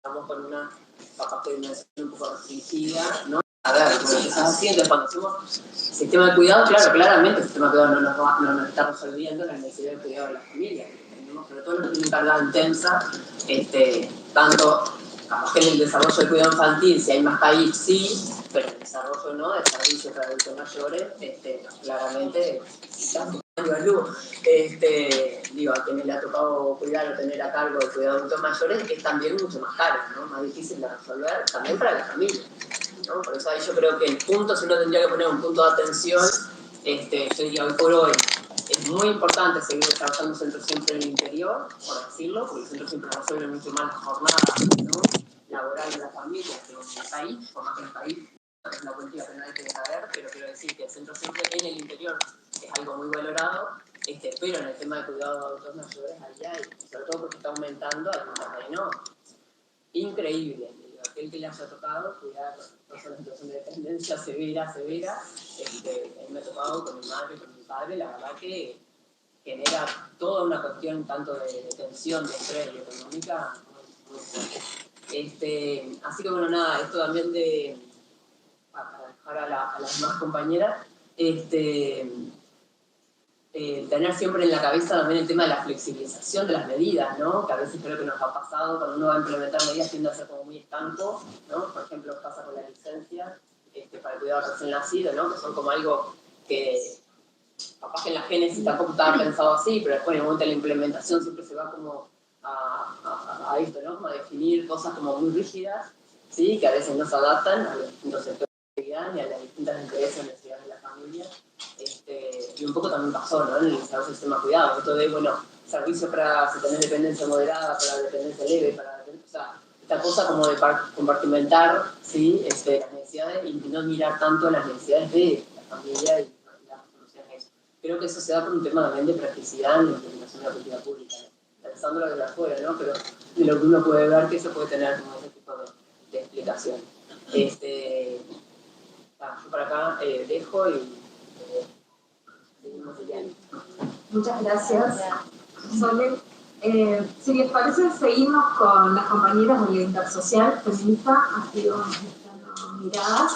estamos con una capacidad un poco restringida, ¿no? A ver, lo que estamos haciendo es cuando hacemos sistema de cuidado, claro, claramente el sistema de cuidado no nos está resolviendo la necesidad de cuidado de la familia. Sobre todo los que tienen carga intensa, tanto capaz que en el desarrollo del cuidado infantil, si hay más país, sí, pero en el desarrollo no, de servicios para adultos mayores, claramente, digo, a quienes le ha tocado cuidar o tener a cargo el cuidado de adultos mayores, es también mucho más caro, ¿no? Más difícil de resolver, también para la familia, ¿no? Por eso ahí yo creo que el punto, si uno tendría que poner un punto de atención, yo diría hoy por hoy, es muy importante seguir desarrollando centros siempre en el interior, por decirlo, porque el centro siempre resuelve mucho más la jornada, ¿no? Laboral de la familia que en el país, por más que en el país es una política que no hay que saber, pero quiero decir que el centro siempre en el interior es algo muy valorado, pero en el tema de cuidado de adultos mayores, ahí hay, sobre todo porque está aumentando, hay un terreno increíble. Aquel que le haya tocado cuidar personas en situación de dependencia severa, me ha tocado con mi madre y con mi padre, la verdad que genera toda una cuestión tanto de tensión, de estrés y económica muy fuerte. Así que bueno, nada, esto también para dejar a las demás compañeras, tener siempre en la cabeza también el tema de la flexibilización de las medidas, ¿no? Que a veces creo que nos ha pasado cuando uno va a implementar medidas tiende a ser como muy estanco, ¿no? Por ejemplo, pasa con la licencia para el cuidado recién nacido, ¿no? Que son como algo que capaz que en la génesis tampoco estaba pensado así, pero después en el momento de la implementación siempre se va como a esto, ¿no? Como a definir cosas como muy rígidas, ¿sí? Que a veces no se adaptan a los distintos sectores de actividad ni a las distintas intereses y necesidades de la familia. Y un poco también pasó, ¿no? En el desarrollo del sistema de cuidado, esto de, bueno, servicio para si tenés dependencia moderada, para dependencia leve, o sea, esta cosa como de compartimentar, ¿sí? Las necesidades y no mirar tanto las necesidades de la familia y las soluciones a eso. Creo que eso se da por un tema también de practicidad en la implementación de la política pública, pensándolo desde afuera, ¿no? Pero de lo que uno puede ver que eso puede tener como ese tipo de explicación. Yo por acá dejo y muchas gracias, Sole. Si les parece, seguimos con las compañeras de la Intersocial Feminista, aquí vamos estando miradas.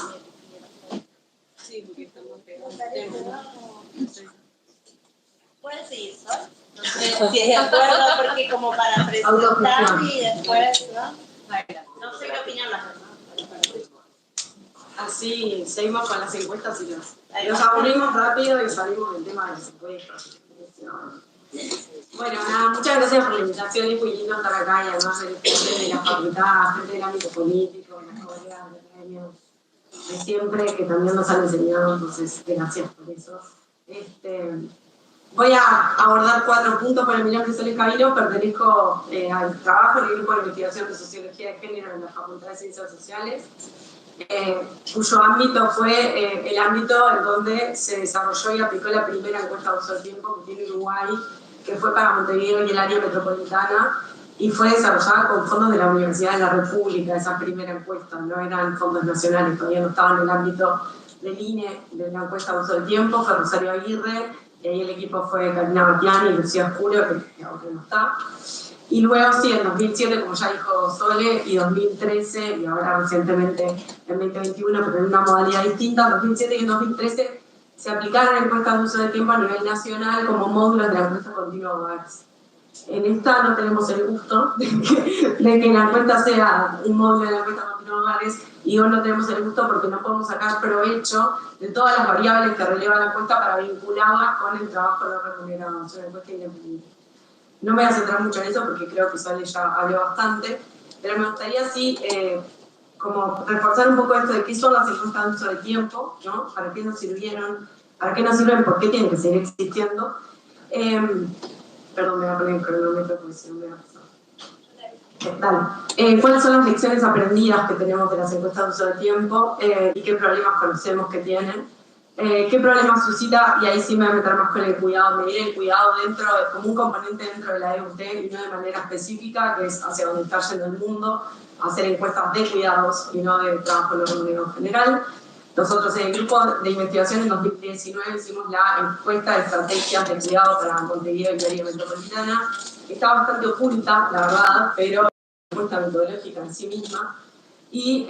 Sí, porque estamos pegados. ¿Puedes seguir, Sol? No sé si es de acuerdo, porque como para presentar y después, ¿no? No sé qué opinan las demás. Así seguimos con las encuestas y los aburrimos rápido y salimos del tema de las encuestas. Bueno, nada, muchas gracias por la invitación, es muy lindo estar acá y además gente de la facultad, gente del ámbito político, las colegas, los gremios de siempre que también nos han enseñado, entonces gracias por eso. Voy a abordar 4 puntos. Bueno, mi nombre es Sole Cabino, pertenezco al trabajo en el grupo de investigación de sociología de género en la Facultad de Ciencias Sociales, cuyo ámbito fue el ámbito en donde se desarrolló y aplicó la primera encuesta de uso del tiempo que tiene Uruguay, que fue para Montevideo y el área metropolitana, y fue desarrollada con fondos de la Universidad de la República, esa primera encuesta, no eran fondos nacionales, todavía no estaba en el ámbito del INE, de la encuesta de uso del tiempo, fue Rosario Aguirre, y ahí el equipo fue Karina Batiani y Lucía Oscuro, que ahora no está. Y luego sí, en 2007, como ya dijo Sole, y 2013, y ahora recientemente en 2021, pero en una modalidad distinta, en 2007 y en 2013 se aplicaron encuestas de uso del tiempo a nivel nacional como módulos de la encuesta continua OARS. En esta no tenemos el gusto de que la encuesta sea un módulo de la encuesta continua OARS, y hoy no tenemos el gusto porque no podemos sacar provecho de todas las variables que releva la encuesta para vincularlas con el trabajo no remunerado, es una encuesta independiente. No me voy a centrar mucho en eso porque creo que Sole ya habló bastante, pero me gustaría sí como reforzar un poco esto de qué son las encuestas de uso de tiempo, ¿no? ¿Para qué nos sirvieron? ¿Para qué nos sirven? ¿Por qué tienen que seguir existiendo? Perdón, me voy a poner el cronómetro porque si no me va a pasar. ¿Cuáles son las lecciones aprendidas que tenemos de las encuestas de uso de tiempo y qué problemas conocemos que tienen? ¿Qué problemas suscita? Y ahí sí me voy a meter más con el cuidado, medir el cuidado dentro, como un componente dentro de la EUT y no de manera específica, que es hacia donde está yendo el mundo, hacer encuestas de cuidados y no de trabajo no remunerado en general. Nosotros en el grupo de investigación en 2019 hicimos la encuesta de estrategias de cuidado para Montevideo y el área metropolitana. Está bastante oculta, la verdad, pero propuesta metodológica en sí misma. Y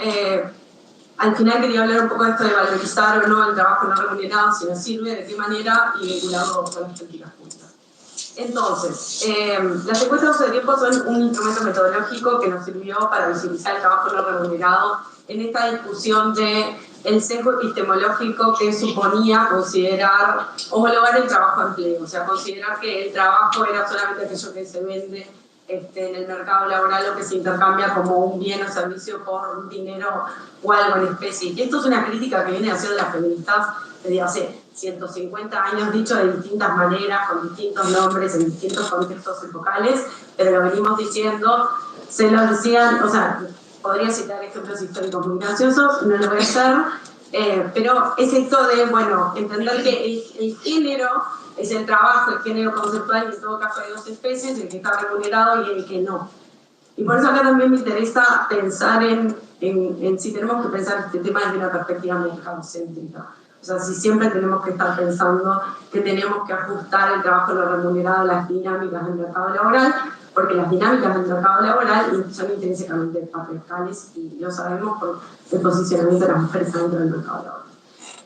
al final quería hablar un poco de esto de valorizar o no el trabajo no remunerado, si nos sirve, de qué manera, y vincularlo con las políticas públicas. Entonces, las encuestas de uso de tiempo son un instrumento metodológico que nos sirvió para visibilizar el trabajo no remunerado en esta discusión de el sesgo epistemológico que suponía considerar, homologar el trabajo a empleo, o sea, considerar que el trabajo era solamente aquello que se vende en el mercado laboral o que se intercambia como un bien o servicio por un dinero o algo en especie. Y esto es una crítica que viene haciendo las feministas desde hace 150 años, dicho de distintas maneras, con distintos nombres, en distintos contextos epocales, pero lo venimos diciendo, se lo decían, o sea, podría citar ejemplos históricos muy graciosos, no lo voy a hacer, pero es esto de, bueno, entender que el género es el trabajo, el género conceptual, y en todo caso hay dos especies, el que está remunerado y el que no. Y por eso acá también me interesa pensar en si tenemos que pensar este tema desde una perspectiva mercadocéntrica. O sea, si siempre tenemos que estar pensando que tenemos que ajustar el trabajo no remunerado a las dinámicas del mercado laboral, porque las dinámicas del mercado laboral son intrínsecamente patriarcales y lo sabemos por el posicionamiento de las mujeres dentro del mercado laboral.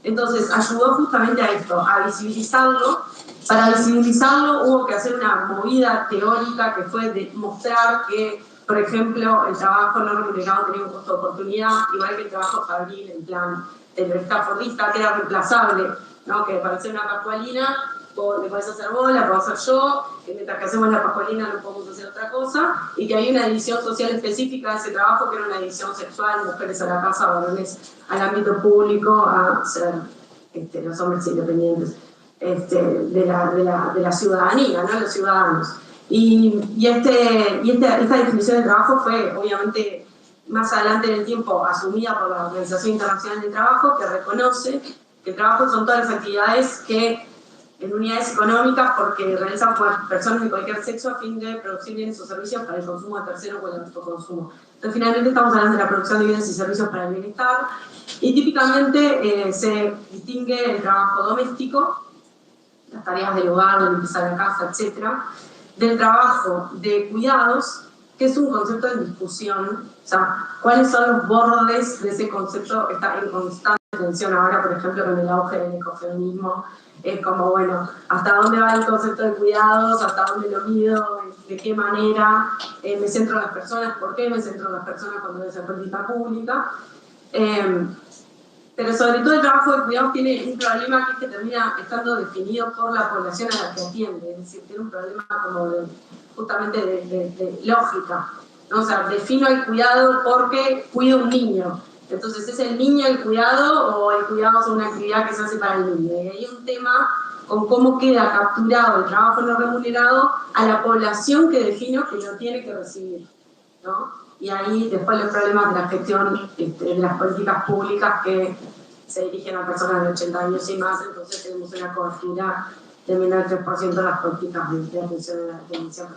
Entonces, ayudó justamente a esto, a visibilizarlo. Para visibilizarlo hubo que hacer una movida teórica que fue de mostrar que, por ejemplo, el trabajo no remunerado tenía un costo de oportunidad, igual que el trabajo fabril, en plan, el escafordista que era reemplazable, ¿no? Que para hacer una pascualina le podés hacer vos, la puedo hacer yo, que mientras que hacemos la pascualina no podemos hacer otra cosa, y que hay una división social específica de ese trabajo, que era una división sexual, mujeres a la casa, varones al ámbito público, a ser los hombres independientes de la ciudadanía, ¿no? Los ciudadanos. Y esta definición de trabajo fue, obviamente, más adelante en el tiempo asumida por la Organización Internacional del Trabajo, que reconoce que el trabajo son todas las actividades que en unidades económicas porque realizan personas de cualquier sexo a fin de producir bienes o servicios para el consumo de terceros o el autoconsumo. Entonces, finalmente estamos hablando de la producción de bienes y servicios para el bienestar, y típicamente se distingue el trabajo doméstico, las tareas del hogar, de limpieza la casa, etc., del trabajo de cuidados, que es un concepto en discusión. O sea, ¿cuáles son los bordes de ese concepto? Está en constante tensión ahora, por ejemplo, con el auge del ecofeminismo. Es como, bueno, ¿hasta dónde va el concepto de cuidados? ¿Hasta dónde lo mido? ¿De qué manera? ¿Me centro en las personas? ¿Por qué me centro en las personas cuando es en política pública? Pero sobre todo el trabajo de cuidados tiene un problema que es que termina estando definido por la población a la que atiende. Es decir, tiene un problema como justamente de lógica, ¿no? O sea, defino el cuidado porque cuido a un niño. Entonces, ¿es el niño el cuidado o el cuidado es una actividad que se hace para el niño? Y hay un tema con cómo queda capturado el trabajo no remunerado a la población que defino que lo tiene que recibir, ¿no? Y ahí después los problemas de la gestión de las políticas públicas que se dirigen a personas de 80 años y más, entonces tenemos una cobertura de menos del 3% de las políticas de atención a la dependencia.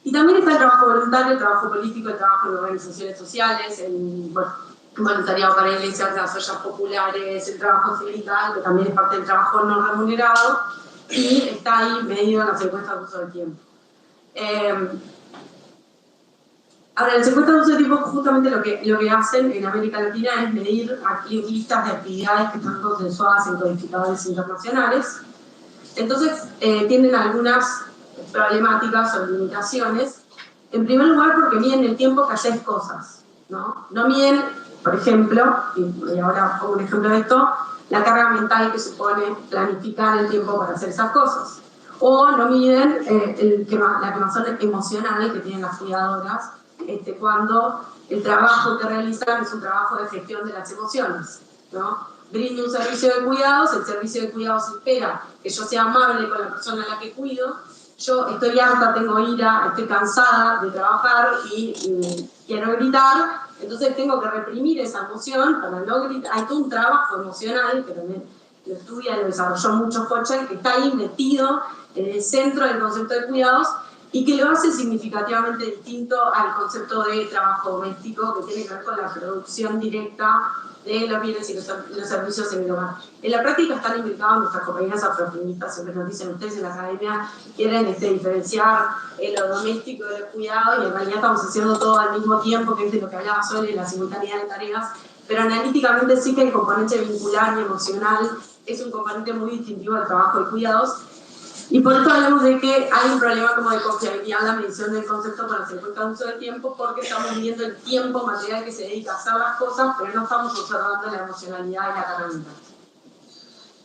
Y también está el trabajo voluntario, el trabajo político, el trabajo en organizaciones sociales, el voluntariado para iglesias, las ollas populares, el trabajo sindical, que también es parte del trabajo no remunerado, y está ahí medido en las encuestas de uso del tiempo. Ahora, las encuestas de uso del tiempo justamente lo que hacen en América Latina es medir listas de actividades que están consensuadas en codificadores internacionales. Entonces, tienen algunas problemáticas o limitaciones. En primer lugar, porque miden el tiempo que haces cosas, ¿no? No miden, por ejemplo, y ahora pongo un ejemplo de esto, la carga mental que supone planificar el tiempo para hacer esas cosas. O no miden la quemazón emocional que tienen las cuidadoras cuando el trabajo que realizan es un trabajo de gestión de las emociones, ¿no? Brindo un servicio de cuidados, el servicio de cuidados espera que yo sea amable con la persona a la que cuido. Yo estoy harta, tengo ira, estoy cansada de trabajar y quiero gritar, entonces tengo que reprimir esa emoción para no gritar. Hay todo un trabajo emocional que también lo estudia, lo desarrolló mucho Hochschild, que está ahí metido en el centro del concepto de cuidados y que lo hace significativamente distinto al concepto de trabajo doméstico, que tiene que ver con la producción directa de los bienes y los servicios en el hogar. En la práctica están implicadas nuestras compañeras afrofeministas, siempre nos dicen ustedes en la academia quieren diferenciar lo doméstico de lo cuidado, y en realidad estamos haciendo todo al mismo tiempo, que es de lo que hablaba Sol, en la simultaneidad de tareas, pero analíticamente sí que el componente vincular y emocional es un componente muy distintivo del trabajo de cuidados. Y por eso hablamos de que hay un problema como de confiabilidad en la medición del concepto cuando se encuentra uso de tiempo, porque estamos viendo el tiempo material que se dedica a hacer las cosas, pero no estamos observando la emocionalidad y la carga mental.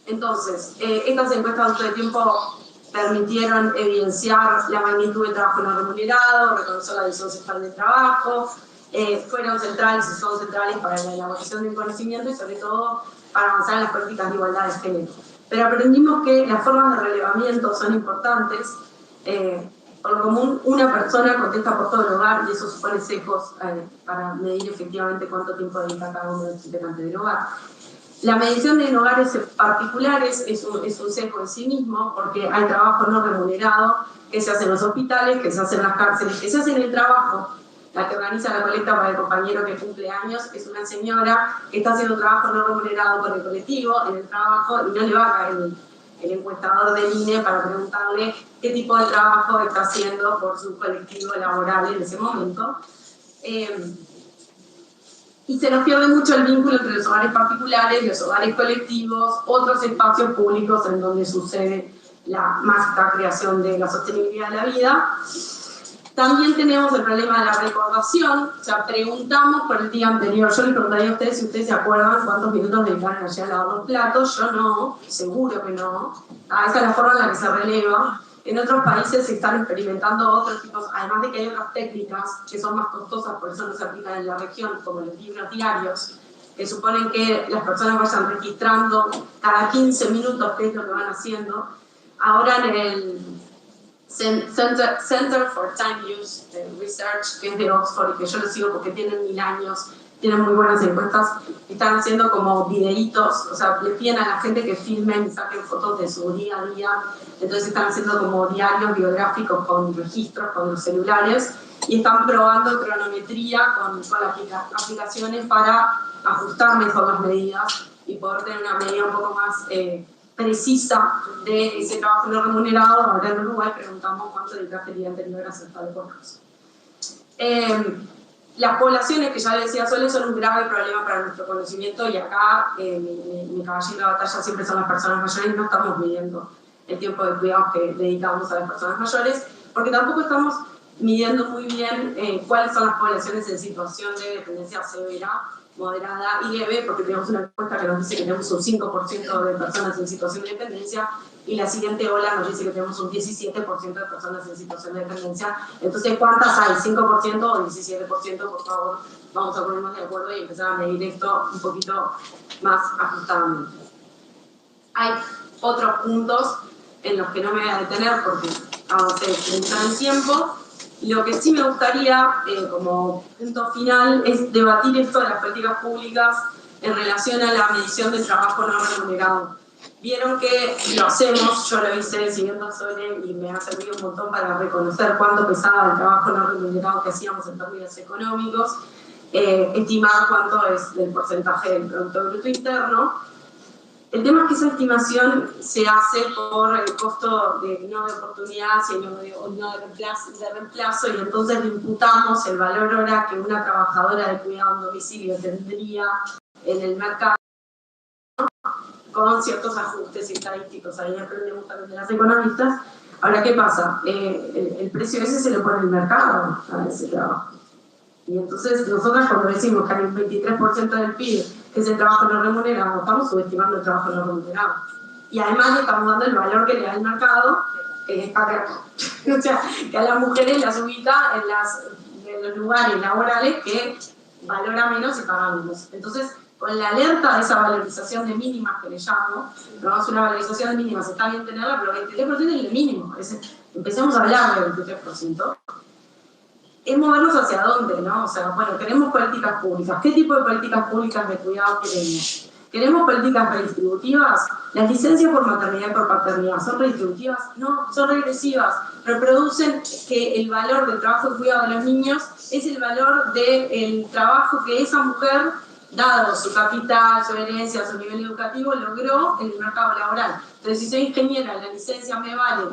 Entonces, estas encuestas de uso de tiempo permitieron evidenciar la magnitud del trabajo no remunerado, reconocer la visión sexual del trabajo, fueron centrales y son centrales para la elaboración del conocimiento y sobre todo para avanzar en las políticas de igualdad de género. Pero aprendimos que las formas de relevamiento son importantes. Por lo común, una persona contesta por todo el hogar y eso supone sesgos para medir efectivamente cuánto tiempo dedica cada uno de los integrantes del hogar. La medición de hogares particulares es un sesgo en sí mismo, porque hay trabajo no remunerado que se hace en los hospitales, que se hace en las cárceles, que se hace en el trabajo. La que organiza la colecta para el compañero que cumple años es una señora que está haciendo trabajo no remunerado con el colectivo en el trabajo y no le va a caer el encuestador del INE para preguntarle qué tipo de trabajo está haciendo por su colectivo laboral en ese momento. Y se nos pierde mucho el vínculo entre los hogares particulares, los hogares colectivos, otros espacios públicos en donde sucede la mágica creación de la sostenibilidad de la vida. También tenemos el problema de la recordación, o sea, preguntamos por el día anterior. Yo les preguntaría a ustedes si ustedes se acuerdan cuántos minutos dedicaron ayer a lavar los platos. Yo no, seguro que no. Esa es la forma en la que se releva. En otros países se están experimentando otros tipos, además de que hay otras técnicas que son más costosas, por eso no se aplican en la región, como los libros diarios, que suponen que las personas vayan registrando cada 15 minutos qué es lo que van haciendo. Ahora en el Center for Time Use Research, que es de Oxford y que yo lo sigo porque tienen 1000 años, tienen muy buenas encuestas, están haciendo como videitos, o sea, le piden a la gente que filmen y saquen fotos de su día a día, entonces están haciendo como diarios biográficos con registros con los celulares y están probando cronometría con aplicaciones para ajustar mejor las medidas y poder tener una medida un poco más precisa de ese trabajo no remunerado. Ahora en Uruguay preguntamos cuánto dedicaste el día anterior a hacer tal cosa. Las poblaciones, que ya le decía Sole, son un grave problema para nuestro conocimiento y acá mi caballito de batalla siempre son las personas mayores y no estamos midiendo el tiempo de cuidados que dedicamos a las personas mayores porque tampoco estamos midiendo muy bien cuáles son las poblaciones en situación de dependencia severa, moderada y leve, porque tenemos una encuesta que nos dice que tenemos un 5% de personas en situación de dependencia y la siguiente ola nos dice que tenemos un 17% de personas en situación de dependencia. Entonces, ¿cuántas hay? ¿5% o 17%? Por favor, vamos a ponernos de acuerdo y empezar a medir esto un poquito más ajustadamente. Hay otros puntos en los que no me voy a detener porque avancé mucho en el tiempo. Lo que sí me gustaría, como punto final, es debatir esto de las políticas públicas en relación a la medición del trabajo no remunerado. Vieron que lo hacemos, yo lo hice siguiendo a Sole y me ha servido un montón para reconocer cuánto pesaba el trabajo no remunerado que hacíamos en términos económicos, estimar cuánto es del porcentaje del Producto Bruto Interno. El tema es que esa estimación se hace por el costo no de oportunidad, sino de reemplazo, y entonces le imputamos el valor hora que una trabajadora de cuidado en domicilio tendría en el mercado, ¿no? Con ciertos ajustes estadísticos. Ahí aprendemos también de las economistas. Ahora, ¿qué pasa? El precio ese se le pone el mercado a ese trabajo. Y entonces nosotros cuando decimos que hay un 23% del PIB que es el trabajo no remunerado, estamos subestimando el trabajo no remunerado. Y además le estamos dando el valor que le da el mercado, que es patriarcal. O sea, que a las mujeres las ubica en los lugares laborales que valora menos y paga menos. Entonces, con la alerta de esa valorización de mínimas que le llamo, no es una valorización de mínimas, está bien tenerla, pero 23% es el mínimo. Empecemos a hablar del 23%. Es movernos hacia dónde, ¿no? O sea, bueno, queremos políticas públicas. ¿Qué tipo de políticas públicas de cuidado queremos? ¿Queremos políticas redistributivas? ¿Las licencias por maternidad y por paternidad son redistributivas? No, son regresivas. Reproducen que el valor del trabajo de cuidado de los niños es el valor del trabajo que esa mujer dado su capital, su herencia, su nivel educativo, logró el mercado laboral. Entonces, si soy ingeniera, la licencia me vale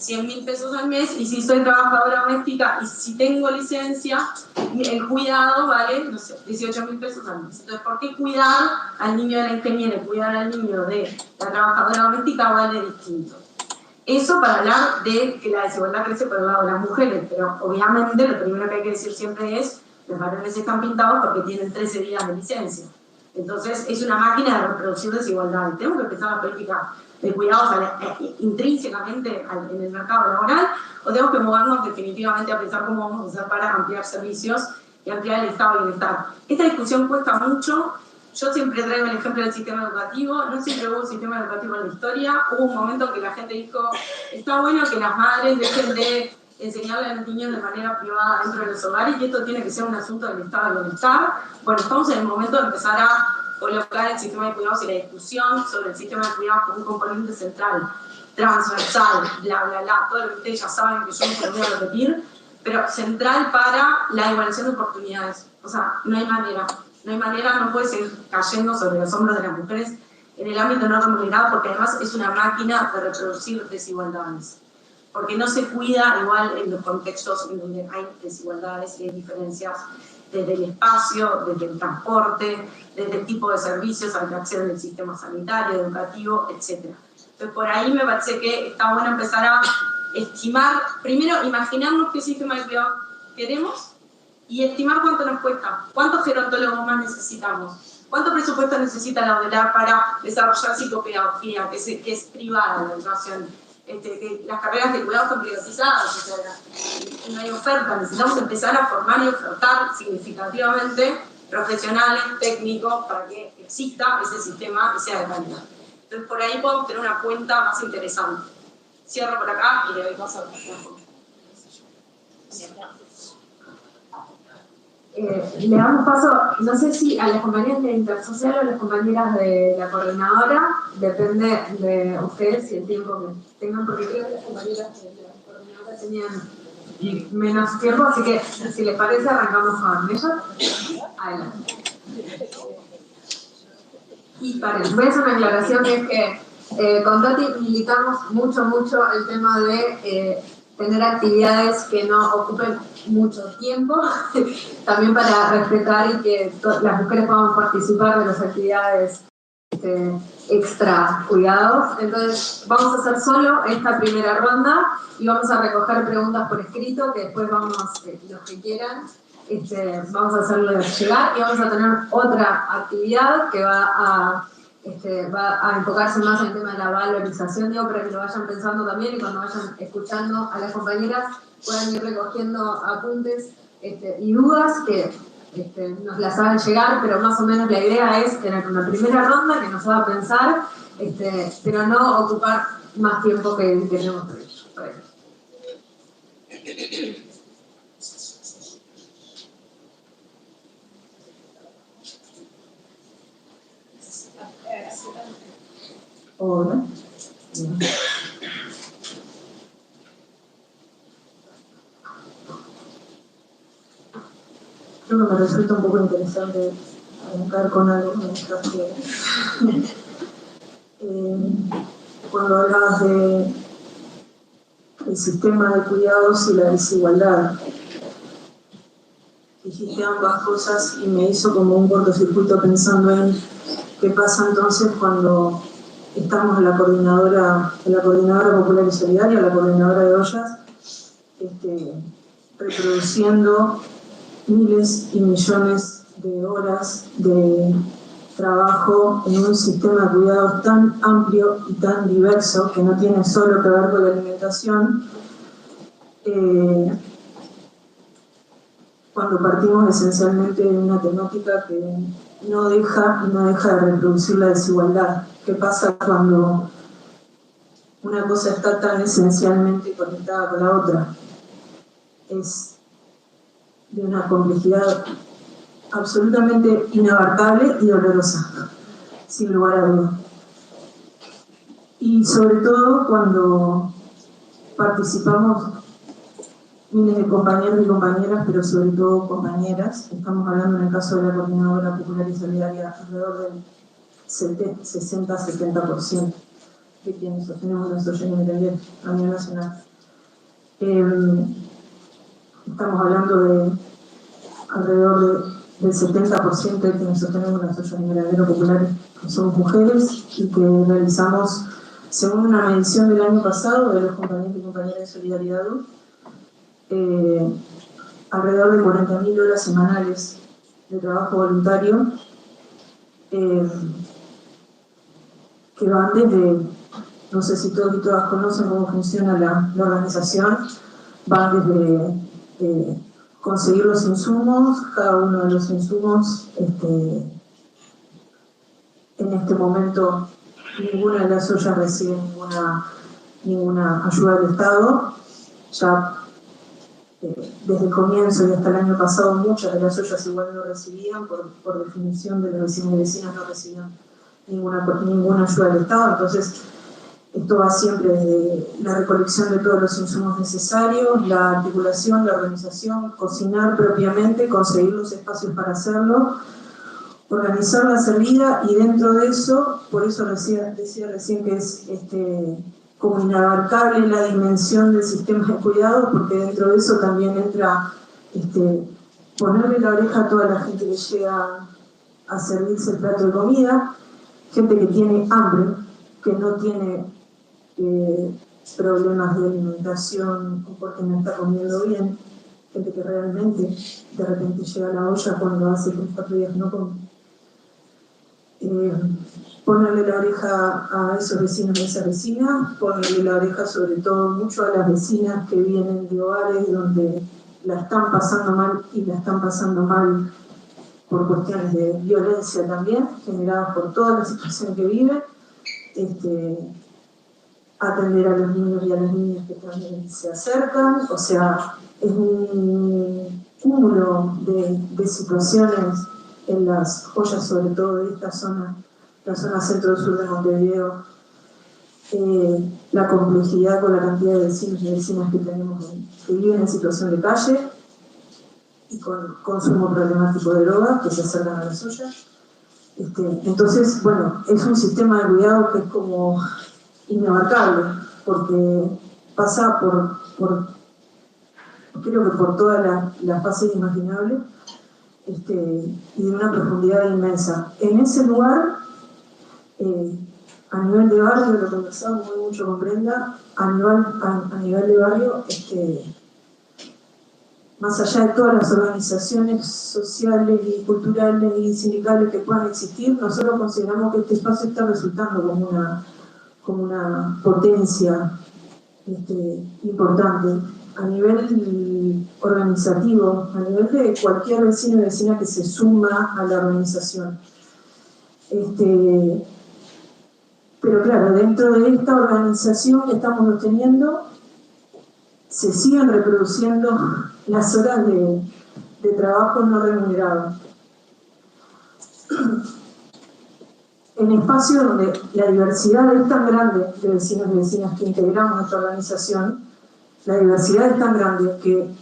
100.000 pesos al mes, y si soy trabajadora doméstica y si tengo licencia, el cuidado vale, no sé, 18.000 pesos al mes. Entonces, ¿por qué cuidar al niño de la ingeniera y cuidar al niño de la trabajadora doméstica vale distinto? Eso para hablar de que la desigualdad crece por el lado de las mujeres, pero obviamente lo primero que hay que decir siempre es: los varones están pintados porque tienen 13 días de licencia. Entonces, es una máquina de reproducir desigualdad. Tenemos que empezar la política de cuidados intrínsecamente en el mercado laboral, o tenemos que movernos definitivamente a pensar cómo vamos a hacer para ampliar servicios y ampliar el estado de bienestar. Esta discusión cuesta mucho. Yo siempre traigo el ejemplo del sistema educativo. No siempre hubo un sistema educativo en la historia. Hubo un momento en que la gente dijo: está bueno que las madres dejen de enseñarle a los niños de manera privada dentro de los hogares, y esto tiene que ser un asunto del estado de bienestar. Bueno, estamos en el momento de empezar a colocar el sistema de cuidados y la discusión sobre el sistema de cuidados como un componente central, transversal, bla, bla, bla, todo lo que ustedes ya saben, que yo no se lo voy a repetir, pero central para la igualación de oportunidades. O sea, no hay manera, no puede seguir cayendo sobre los hombros de las mujeres en el ámbito no remunerado, porque además es una máquina de reproducir desigualdades. Porque no se cuida igual en los contextos en donde hay desigualdades y hay diferencias, desde el espacio, desde el transporte, desde el tipo de servicios al que accede el sistema sanitario, educativo, etc. Entonces, por ahí me parece que está bueno empezar a estimar, primero imaginarnos qué sistema de cuidado queremos y estimar cuánto nos cuesta, cuántos gerontólogos más necesitamos, cuánto presupuesto necesita la ODELAR para desarrollar psicopedagogía, que es privada la educación. Que las carreras de cuidado son privatizadas, o sea, no hay oferta. Necesitamos empezar a formar y ofertar significativamente profesionales, técnicos, para que exista ese sistema y sea de calidad. Entonces, por ahí podemos tener una cuenta más interesante. Cierro por acá y le doy paso a le damos paso, no sé si a las compañeras de Intersocial o a las compañeras de la coordinadora, depende de ustedes y el tiempo que tengan, porque creo que las compañeras de la coordinadora tenían menos tiempo, así que si les parece arrancamos con ellas. Adelante. Y voy a hacer una aclaración, que es que con Tati militamos mucho el tema de tener actividades que no ocupen mucho tiempo, también para respetar y que las mujeres puedan participar de las actividades extra cuidados. Entonces vamos a hacer solo esta primera ronda y vamos a recoger preguntas por escrito, que después vamos, los que quieran, vamos a hacerles llegar, y vamos a tener otra actividad que va a enfocarse más en el tema de la valorización, para que lo vayan pensando también, y cuando vayan escuchando a las compañeras puedan ir recogiendo apuntes y dudas que nos las hagan llegar, pero más o menos la idea es tener una primera ronda que nos haga pensar, pero no ocupar más tiempo que tenemos por ello. Hola. Creo que me resulta un poco interesante arrancar con algo mientras que cuando hablabas de el sistema de cuidados y la desigualdad, dijiste ambas cosas y me hizo como un cortocircuito pensando en qué pasa entonces cuando estamos en la coordinadora popular y solidaria, la coordinadora de ollas, reproduciendo miles y millones de horas de trabajo en un sistema de cuidados tan amplio y tan diverso, que no tiene solo que ver con la alimentación, cuando partimos esencialmente de una temática que no deja de reproducir la desigualdad. ¿Qué pasa cuando una cosa está tan esencialmente conectada con la otra? Es de una complejidad absolutamente inabarcable y dolorosa, sin lugar a dudas. Y sobre todo cuando participamos miles de compañeros y compañeras, pero sobre todo compañeras. Estamos hablando en el caso de la Coordinadora Popular y Solidaria, alrededor del 60-70% de quienes sostenemos la soberanía independiente a nivel nacional. Estamos hablando de alrededor del 70% de quienes sostenemos la soberanía popular que somos mujeres y que realizamos, según una medición del año pasado de los compañeros y compañeras de Solidaridad, alrededor de 40.000 horas semanales de trabajo voluntario que van desde, no sé si todos y todas conocen cómo funciona la organización, van desde conseguir los insumos, cada uno de los insumos, en este momento ninguna de las ollas recibe ninguna ayuda del Estado, ya desde el comienzo y hasta el año pasado muchas de las ollas igual no recibían, por definición de los vecinos y vecinas no recibían ninguna ayuda del Estado, entonces esto va siempre desde la recolección de todos los insumos necesarios, la articulación, la organización, cocinar propiamente, conseguir los espacios para hacerlo, organizar la salida y dentro de eso, por eso decía recién que es como inabarcable la dimensión del sistema de cuidado, porque dentro de eso también entra ponerle la oreja a toda la gente que llega a servirse el plato de comida, gente que tiene hambre, que no tiene problemas de alimentación o porque no está comiendo bien, gente que realmente de repente llega a la olla cuando hace 3-4 días no come. Ponerle la oreja a esos vecinos y a esas vecinas, ponerle la oreja sobre todo mucho a las vecinas que vienen de hogares donde la están pasando mal y la están pasando mal por cuestiones de violencia también, generadas por toda la situación que viven, atender a los niños y a las niñas que también se acercan, o sea, es un cúmulo de situaciones en las ollas, sobre todo de esta zona, la zona centro-sur de Montevideo, la complejidad con la cantidad de vecinos y vecinas que tenemos que viven en situación de calle y con consumo problemático de drogas que se acercan a las ollas. Entonces, bueno, es un sistema de cuidado que es como inabarcable, porque pasa creo que por todas las fases imaginables, y de una profundidad inmensa. En ese lugar, a nivel de barrio, lo conversamos muy mucho con Brenda, a nivel de barrio, más allá de todas las organizaciones sociales y culturales y sindicales que puedan existir, nosotros consideramos que este espacio está resultando como una potencia importante a nivel organizativo, a nivel de cualquier vecino y vecina que se suma a la organización. Pero claro, dentro de esta organización que estamos obteniendo, se siguen reproduciendo las horas de trabajo no remunerado. En espacios donde la diversidad es tan grande de vecinos y vecinas que integramos nuestra organización, la diversidad es tan grande que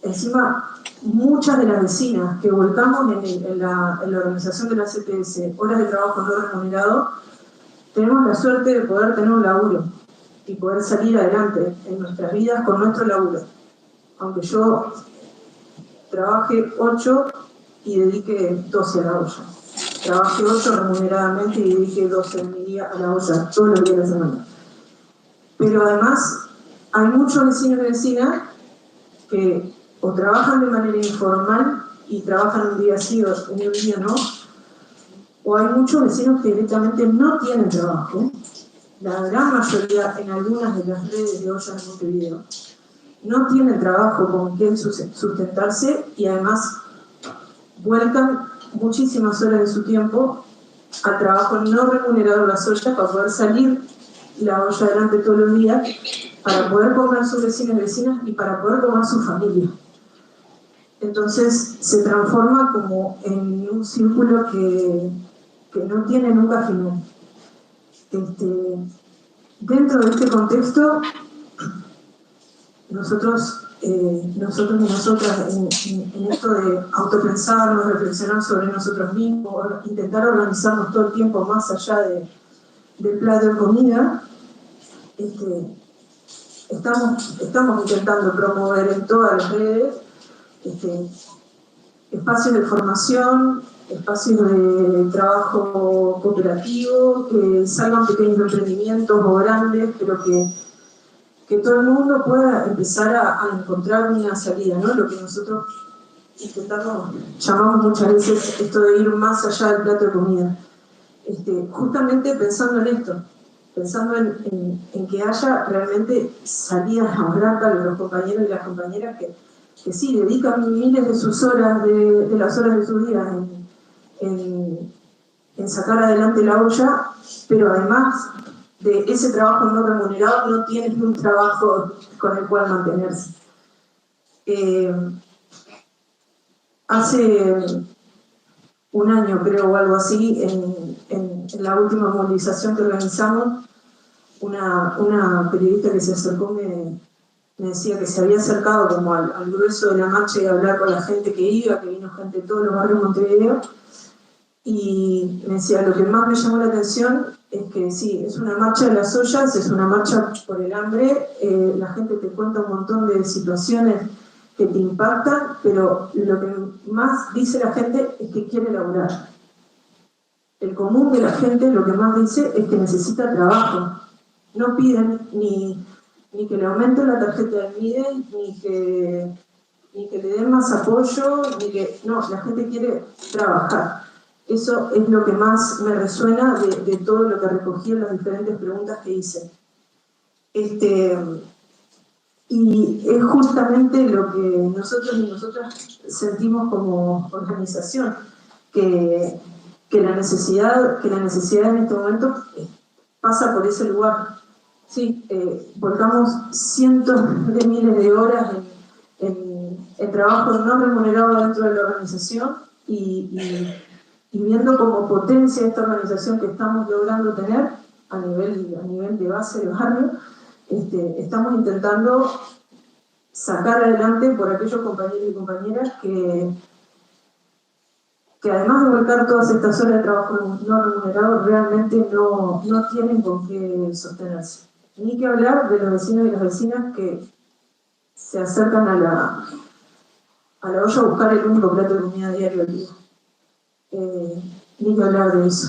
encima muchas de las vecinas que volcamos en la organización de la CPS, horas de trabajo no remunerado, tenemos la suerte de poder tener un laburo y poder salir adelante en nuestras vidas con nuestro laburo. Aunque yo trabaje 8 y dedique 12 a la olla. Trabajé 8 remuneradamente y dediqué 12 en mi día a la olla, todos los días de la semana. Pero además, hay muchos vecinos y vecinas que o trabajan de manera informal y trabajan un día sí o un día no, o hay muchos vecinos que directamente no tienen trabajo, la gran mayoría en algunas de las redes de ollas de Montevideo, no tienen trabajo con quien sustentarse y además vuelcan muchísimas horas de su tiempo al trabajo no remunerado en las ollas para poder salir la olla adelante todos los días, para poder comer sus vecinos y vecinas y para poder comer su familia. Entonces se transforma como en un círculo que no tiene nunca final. Dentro de este contexto, nosotros y nosotras en esto de autopensarnos, reflexionar sobre nosotros mismos, intentar organizarnos todo el tiempo más allá del plato de comida, estamos intentando promover en todas las redes espacios de formación, espacios de trabajo cooperativo, que salgan pequeños emprendimientos o grandes, pero que todo el mundo pueda empezar a encontrar una salida, ¿no? Lo que nosotros llamamos muchas veces esto de ir más allá del plato de comida. Justamente pensando en esto, pensando en que haya realmente salidas laborales para los compañeros y las compañeras que sí, dedican miles de sus horas, de las horas de sus días en sacar adelante la olla, pero además de ese trabajo no remunerado no tienen un trabajo con el cual mantenerse. Hace un año, creo, o algo así, en la última movilización que organizamos, una periodista que se acercó me decía que se había acercado como al grueso de la marcha y a hablar con la gente que iba, que vino gente de todos los barrios de Montevideo, y me decía, lo que más me llamó la atención es que sí, es una marcha de las ollas, es una marcha por el hambre, la gente te cuenta un montón de situaciones que te impactan, pero lo que más dice la gente es que quiere laburar. El común de la gente lo que más dice es que necesita trabajo. No piden ni que le aumenten la tarjeta del MIDE, ni que le den más apoyo, no, la gente quiere trabajar. Eso es lo que más me resuena de todo lo que recogí en las diferentes preguntas que hice. Y es justamente lo que nosotros y nosotras sentimos como organización, que la necesidad en este momento pasa por ese lugar. Sí, volcamos cientos de miles de horas en trabajo no remunerado dentro de la organización y viendo como potencia esta organización que estamos logrando tener a nivel de base de barrio, estamos intentando sacar adelante por aquellos compañeros y compañeras que además de volcar todas estas horas de trabajo no remunerado, realmente no tienen con qué sostenerse. Ni que hablar de los vecinos y las vecinas que se acercan a la olla a buscar el único plato de comida diario al día. Ni que hablar de eso.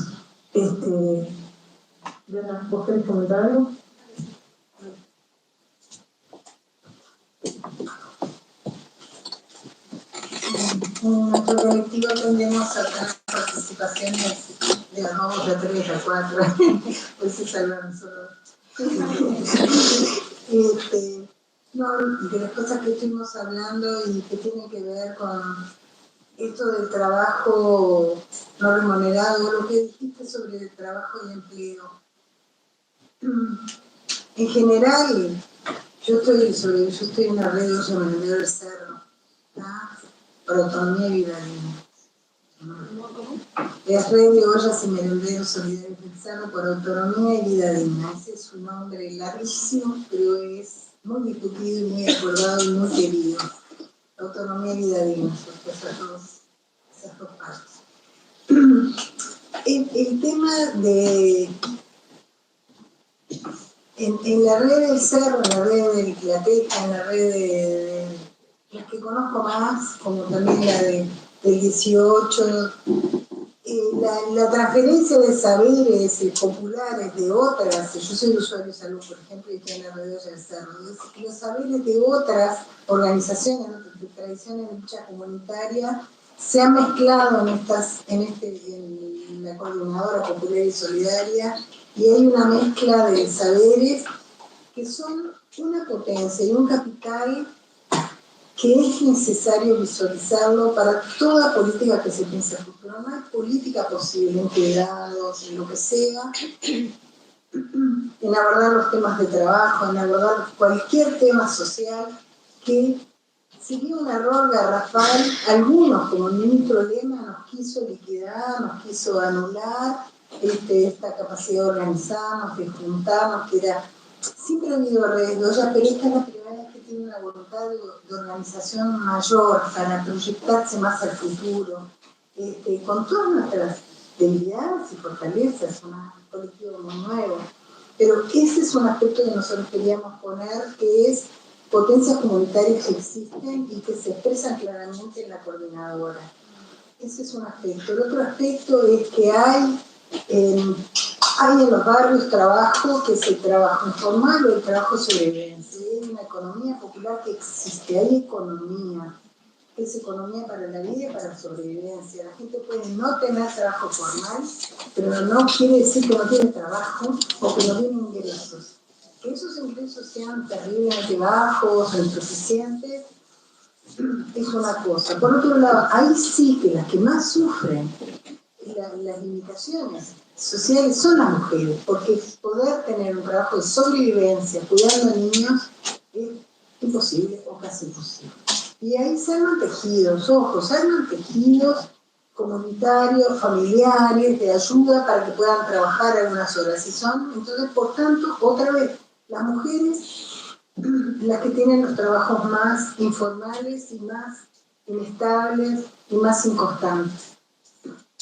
Diana, ¿vos querés comentar algo? En nuestro colectivo tendemos a tener participaciones de las 2, de 3, de 4, pues se salvan solo. No, de las cosas que estuvimos hablando y que tienen que ver con esto del trabajo no remunerado, lo que dijiste sobre el trabajo y empleo. En general, yo estoy en la red de olla Merendero del Cerro, por autonomía y vida digna. Es red de ollas y merenderos solidarios del Cerro por autonomía y vida digna. Ese es un nombre larguísimo, pero es muy discutido y muy acordado y muy querido. Autonomía y vida digna, esas dos partes. El tema de... En la red del Cerro, en la red del Quilateca, en la red de las que conozco más, como también la del 18, la transferencia de saberes populares de otras, yo soy usuario de salud, por ejemplo, y estoy en la red del Cerro, los saberes de otras organizaciones, de tradiciones de lucha comunitaria, se han mezclado en la Coordinadora Popular y Solidaria, y hay una mezcla de saberes que son una potencia y un capital que es necesario visualizarlo para toda política que se piense a futuro. No hay política posible en cuidados, en lo que sea, en abordar los temas de trabajo, en abordar cualquier tema social que sería un error garrafal. Algunos, como el ministro Lema, nos quiso liquidar, nos quiso anular esta capacidad de organizarnos, de juntarnos, que era... Siempre ha habido redes de ollas, pero esta es la primera vez que tiene una voluntad de organización mayor para proyectarse más al futuro, con todas nuestras debilidades y fortalezas, un colectivo muy nuevo. Pero ese es un aspecto que nosotros queríamos poner, que es potencias comunitarias que existen y que se expresan claramente en la coordinadora. Ese es un aspecto. El otro aspecto es que hay en los barrios trabajo, que es el trabajo informal o el trabajo sobrevivencia. Hay una economía popular que existe, hay economía, que es economía para la vida y para la sobrevivencia. La gente puede no tener trabajo formal, pero no quiere decir que no tiene trabajo o que no tiene ingresos. Que esos ingresos sean terriblemente bajos o insuficientes es una cosa. Por otro lado, ahí sí que las que más sufren las limitaciones sociales son las mujeres, porque poder tener un trabajo de sobrevivencia cuidando a niños es imposible o casi imposible. Y ahí se arman tejidos, se arman tejidos comunitarios, familiares, de ayuda para que puedan trabajar algunas horas. Y son, entonces, por tanto, otra vez, las mujeres las que tienen los trabajos más informales y más inestables y más inconstantes.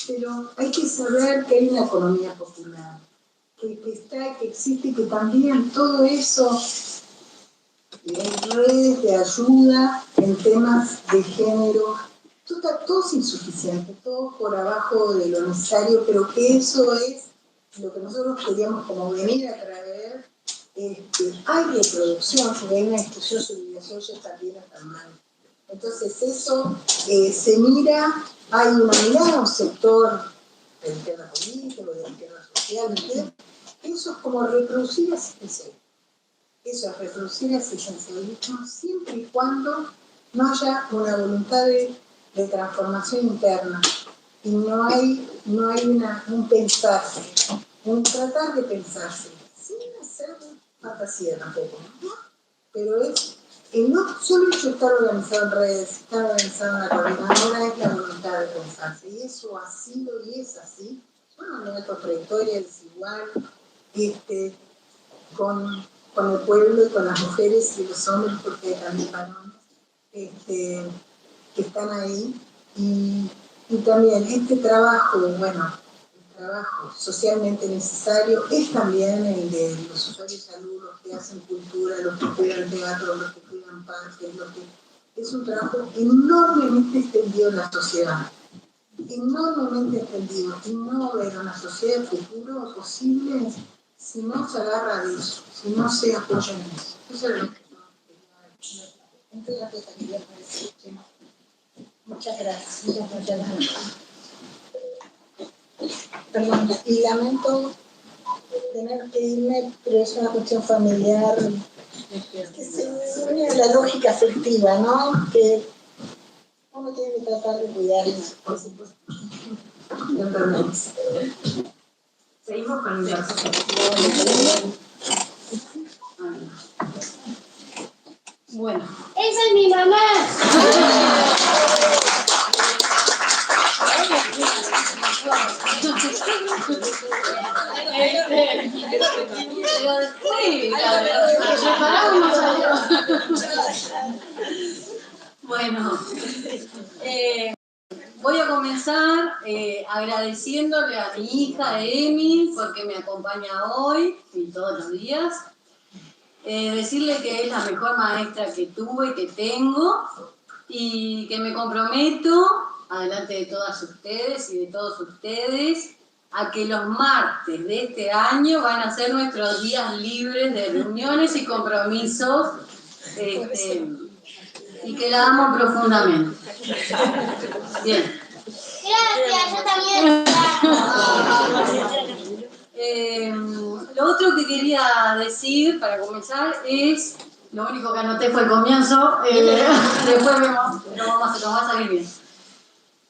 Pero hay que saber que hay una economía popular, que existe y que también todo eso en redes de ayuda en temas de género, todo es insuficiente, todo por abajo de lo necesario, pero que eso es lo que nosotros queríamos como venir a traer. Hay reproducción, porque hay una discusión sobre las ollas también están mal. Entonces eso se mira, hay una mirada a un sector del tema político, del tema social, eso es como reproducir asistencialismo. Eso es reproducir asistencialismo siempre y cuando no haya una voluntad de transformación interna y no hay un pensarse, un tratar de pensarse, sin hacer fantasía tampoco, ¿no? Pero es no solo el hecho de estar organizado en redes, estar organizado en la coordinadora, es la voluntad de pensarse, y eso ha sido y es así. Bueno, nuestra trayectoria es igual, con el pueblo y con las mujeres y los hombres, porque hay también varones que están ahí, y también este trabajo, bueno, el trabajo socialmente necesario es también el de los usuarios de salud, los que hacen cultura, los que cuidan teatro, los que cuidan parques, es un trabajo enormemente extendido en la sociedad, enormemente extendido, y no ver una sociedad de futuro posible si no se agarra de eso, si no se apoya en eso. Eso es lo que quería decir. Muchas gracias. Muchas gracias. Perdón, y lamento tener que irme, pero es una cuestión familiar que se une a la lógica afectiva, ¿no? Que uno tiene que tratar de cuidar eso, por supuesto. Seguimos con el caso. Bueno. ¡Esa es mi mamá! Bueno, voy a comenzar agradeciéndole a mi hija Emi porque me acompaña hoy y todos los días. Decirle que es la mejor maestra que tuve y que tengo, y que me comprometo adelante de todas ustedes y de todos ustedes a que los martes de este año van a ser nuestros días libres de reuniones y compromisos, y que la amo profundamente. Bien. Gracias, yo también. Lo otro que quería decir para comenzar es, lo único que anoté fue el comienzo, después vemos, pero nos va a salir bien.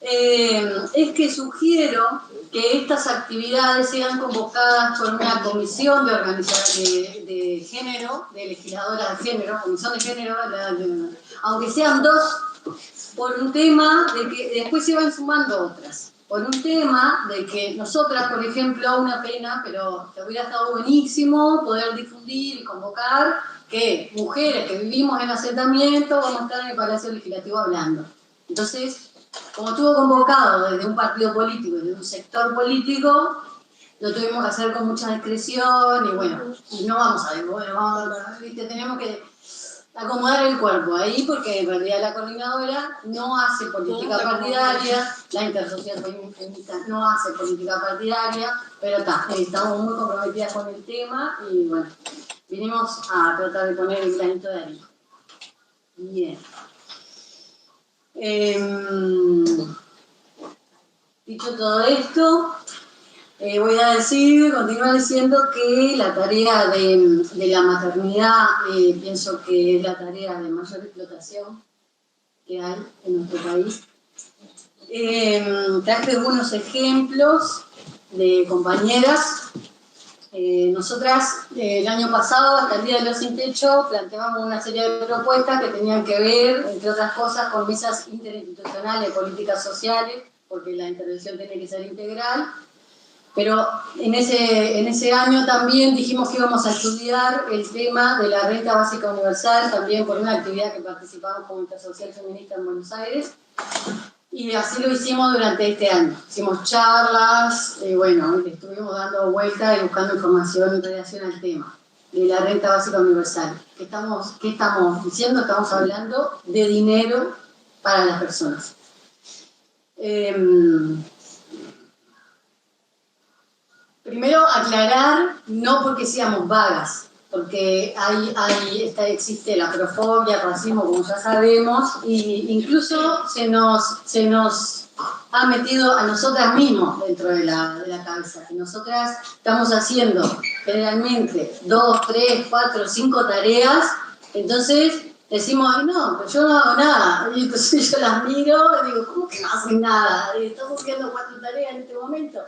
Es que sugiero que estas actividades sean convocadas por una comisión de organización de género, de legisladoras de género, comisión de género, aunque sean dos, por un tema de que después se van sumando otras. por un tema de que nosotras, por ejemplo, una pena, pero que hubiera estado buenísimo poder difundir y convocar que mujeres que vivimos en asentamiento vamos a estar en el Palacio Legislativo hablando. Entonces, como estuvo convocado desde un partido político, desde un sector político, lo tuvimos que hacer con mucha discreción y bueno, no vamos a ver, bueno, tenemos que acomodar el cuerpo ahí porque en realidad la coordinadora no hace política partidaria, la intersocial feminista no hace política partidaria, pero estamos muy comprometidas con el tema y bueno, vinimos a tratar de poner el granito de arena. Bien. Dicho todo esto, voy a continuar diciendo que la tarea de la maternidad, pienso que es la tarea de mayor explotación que hay en nuestro país. Traje algunos ejemplos de compañeras. Nosotras, el año pasado, hasta el Día de los Sin Techo, planteamos una serie de propuestas que tenían que ver, entre otras cosas, con mesas interinstitucionales, políticas sociales, porque la intervención tiene que ser integral. Pero en ese año también dijimos que íbamos a estudiar el tema de la renta básica universal, también por una actividad que participamos como Intersocial Feminista en Buenos Aires. Y así lo hicimos durante este año. Hicimos charlas, bueno, estuvimos dando vueltas y buscando información en relación al tema de la renta básica universal. ¿Qué estamos diciendo? Estamos hablando de dinero para las personas. Primero, aclarar, no porque seamos vagas, porque existe la afrofobia, racismo, como ya sabemos, e incluso se nos ha metido a nosotras mismos dentro de la cabeza, que nosotras estamos haciendo generalmente 2, 3, 4, 5 tareas, entonces decimos, ay no, pero yo no hago nada, y entonces yo las miro y digo, ¿cómo que no hacen nada? Estamos haciendo 4 tareas en este momento.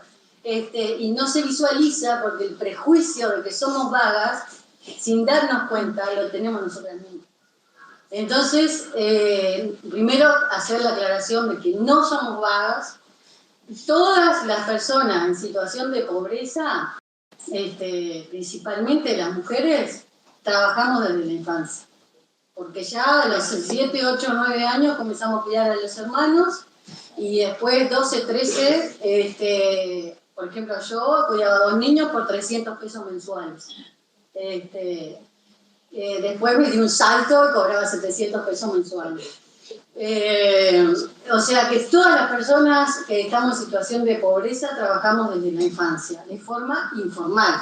Y no se visualiza porque el prejuicio de que somos vagas, sin darnos cuenta, lo tenemos nosotras mismas. Entonces, primero hacer la aclaración de que no somos vagas. Todas las personas en situación de pobreza, principalmente las mujeres, trabajamos desde la infancia. Porque ya a los 7, 8, 9 años comenzamos a cuidar a los hermanos y después 12, 13, por ejemplo, yo cuidaba a 2 niños por 300 pesos mensuales. Después me di un salto y cobraba 700 pesos mensuales. O sea que todas las personas que estamos en situación de pobreza trabajamos desde la infancia, de forma informal.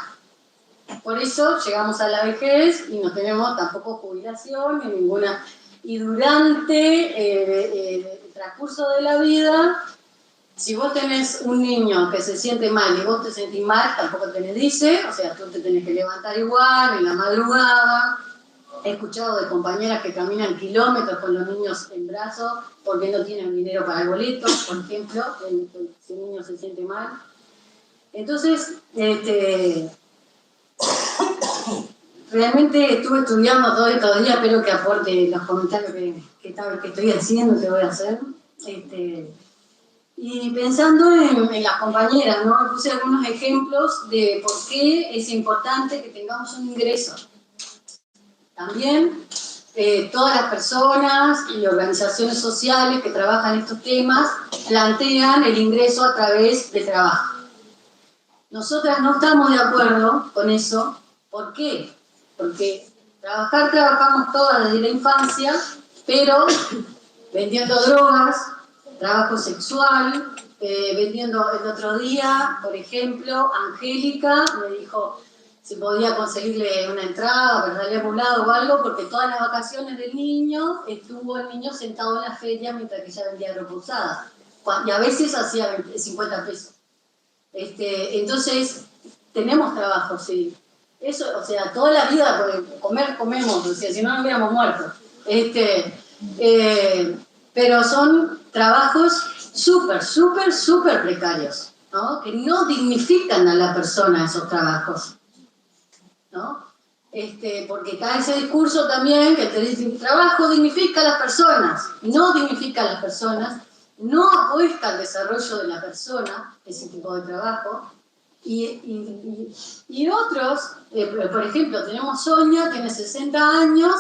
Por eso llegamos a la vejez y no tenemos tampoco jubilación ni ninguna. Y durante el transcurso de la vida, si vos tenés un niño que se siente mal y vos te sentís mal, tampoco te le dice, o sea, tú te tenés que levantar igual en la madrugada. He escuchado de compañeras que caminan kilómetros con los niños en brazos porque no tienen dinero para el boleto, por ejemplo, si un niño se siente mal. Entonces, realmente estuve estudiando todo estos días, espero que aporte los comentarios que estoy haciendo, que voy a hacer. Y pensando en las compañeras, ¿no? Me puse algunos ejemplos de por qué es importante que tengamos un ingreso. También todas las personas y organizaciones sociales que trabajan estos temas plantean el ingreso a través del trabajo. Nosotras no estamos de acuerdo con eso. ¿Por qué? Porque trabajamos todas desde la infancia, pero vendiendo drogas, trabajo sexual, vendiendo el otro día, por ejemplo, Angélica me dijo si podía conseguirle una entrada para salir a un lado o algo, porque todas las vacaciones del niño estuvo el niño sentado en la feria mientras que ella vendía ropa usada. Y a veces hacía 50 pesos. Entonces, tenemos trabajo, sí. Eso, o sea, toda la vida, porque comer comemos, o sea, si no, no hubiéramos muerto. Pero son trabajos súper precarios, ¿no? Que no dignifican a la persona esos trabajos, ¿no? Porque está ese discurso también que te dice, el trabajo dignifica a las personas, no dignifica a las personas, no apuesta al desarrollo de la persona, ese tipo de trabajo, y otros, por ejemplo, tenemos Sonia, tiene 60 años,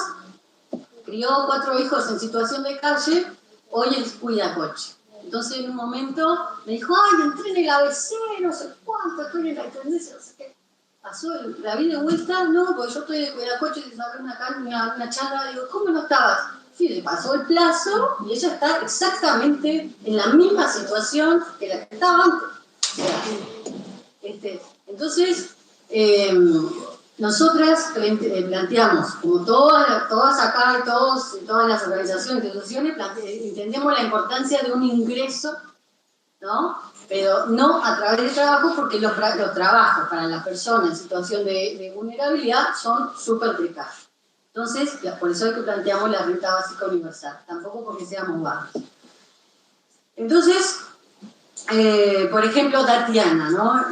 crió 4 hijos en situación de calle, hoy es cuida coche. Entonces en un momento me dijo, ay, entré en el ABC, no sé cuánto, estoy en la intendencia, no sé qué. Pasó la vida de vuelta, no, porque yo estoy de cuidar coche y saber una charla, digo, ¿cómo no estabas? Sí, le pasó el plazo y ella está exactamente en la misma situación que la que estaba antes. O sea, entonces, nosotras planteamos, como todas acá, todas las organizaciones, instituciones, entendemos la importancia de un ingreso, ¿no? Pero no a través del trabajo, porque los trabajos para las personas en situación de vulnerabilidad son súper precarios. Entonces, por eso es que planteamos la renta básica universal, tampoco porque seamos vagos. Entonces, por ejemplo, Tatiana, ¿no?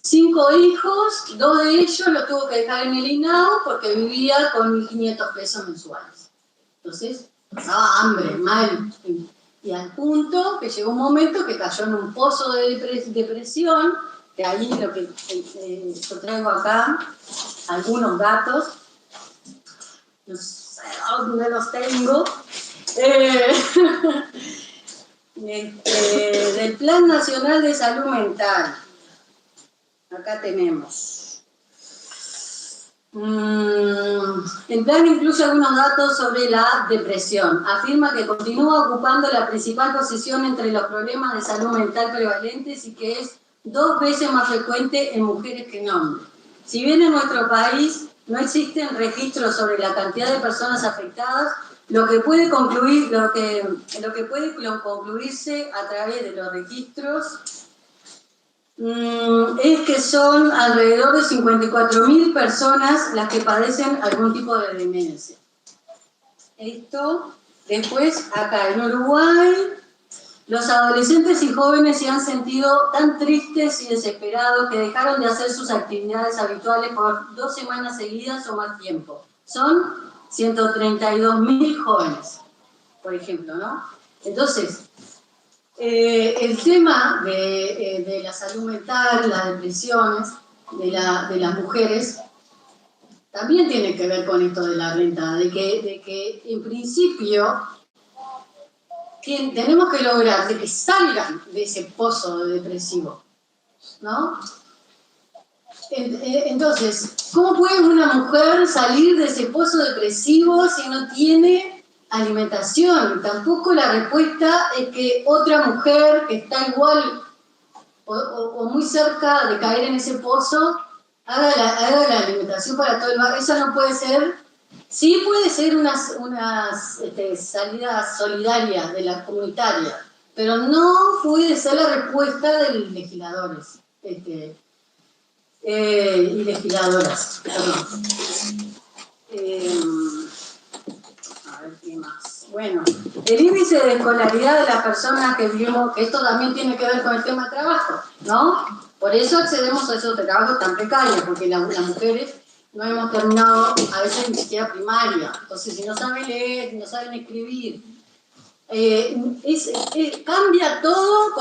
5 hijos, 2 de ellos los tuvo que dejar en el INAU porque vivía con 1.500 pesos mensuales. Entonces, pasaba hambre, mal. Y al punto que llegó un momento que cayó en un pozo de depresión, que ahí lo que yo traigo acá, algunos datos, no sé dónde los tengo, del Plan Nacional de Salud Mental. Acá tenemos. El plan incluye algunos datos sobre la depresión. Afirma que continúa ocupando la principal posición entre los problemas de salud mental prevalentes y que es 2 veces más frecuente en mujeres que en hombres. Si bien en nuestro país no existen registros sobre la cantidad de personas afectadas, lo que puede concluirse a través de los registros es que son alrededor de 54.000 personas las que padecen algún tipo de demencia. Esto, después, acá en Uruguay, los adolescentes y jóvenes se han sentido tan tristes y desesperados que dejaron de hacer sus actividades habituales por 2 semanas seguidas o más tiempo. Son 132.000 jóvenes, por ejemplo, ¿no? Entonces, el tema de la salud mental, las depresiones de las mujeres, también tiene que ver con esto de la renta, de que en principio tenemos que lograr de que salgan de ese pozo depresivo, ¿no? Entonces, ¿cómo puede una mujer salir de ese pozo depresivo si no tiene alimentación? Tampoco la respuesta es que otra mujer que está igual o muy cerca de caer en ese pozo haga la alimentación para todo el barrio. Eso no puede ser. Sí puede ser unas salidas solidarias de las comunitarias, pero no puede ser la respuesta de los legisladores y legisladoras. Perdón. A ver qué más. Bueno, el índice de escolaridad de las personas que vivimos, que esto también tiene que ver con el tema trabajo, ¿no? Por eso accedemos a esos trabajos tan precarios, porque las mujeres no hemos terminado a veces ni siquiera primaria. Entonces, si no saben leer, si no saben escribir, cambia todo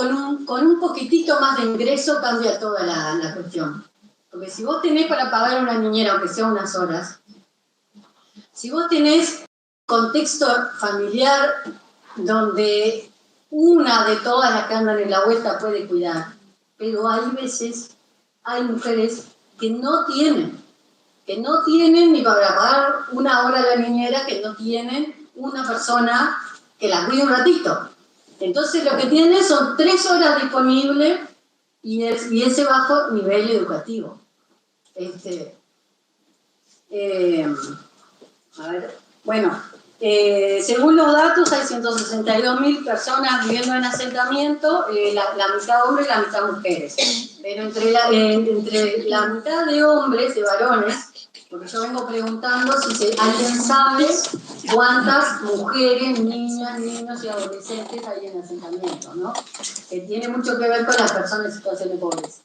con un poquitito más de ingreso, cambia toda la cuestión. Porque si vos tenés para pagar a una niñera, aunque sea unas horas, si vos tenés contexto familiar donde una de todas las que andan en la vuelta puede cuidar, pero hay mujeres que no tienen ni para pagar una hora a la niñera, que no tienen una persona que la cuide un ratito. Entonces lo que tienen son 3 horas disponibles y ese bajo nivel educativo. A ver, bueno, según los datos hay 162.000 personas viviendo en asentamiento, la mitad hombres y la mitad mujeres. Pero entre la mitad de hombres, de varones, porque yo vengo preguntando si alguien sabe cuántas mujeres, niñas, niños y adolescentes hay en asentamiento, ¿no? Que tiene mucho que ver con las personas en situación de pobreza.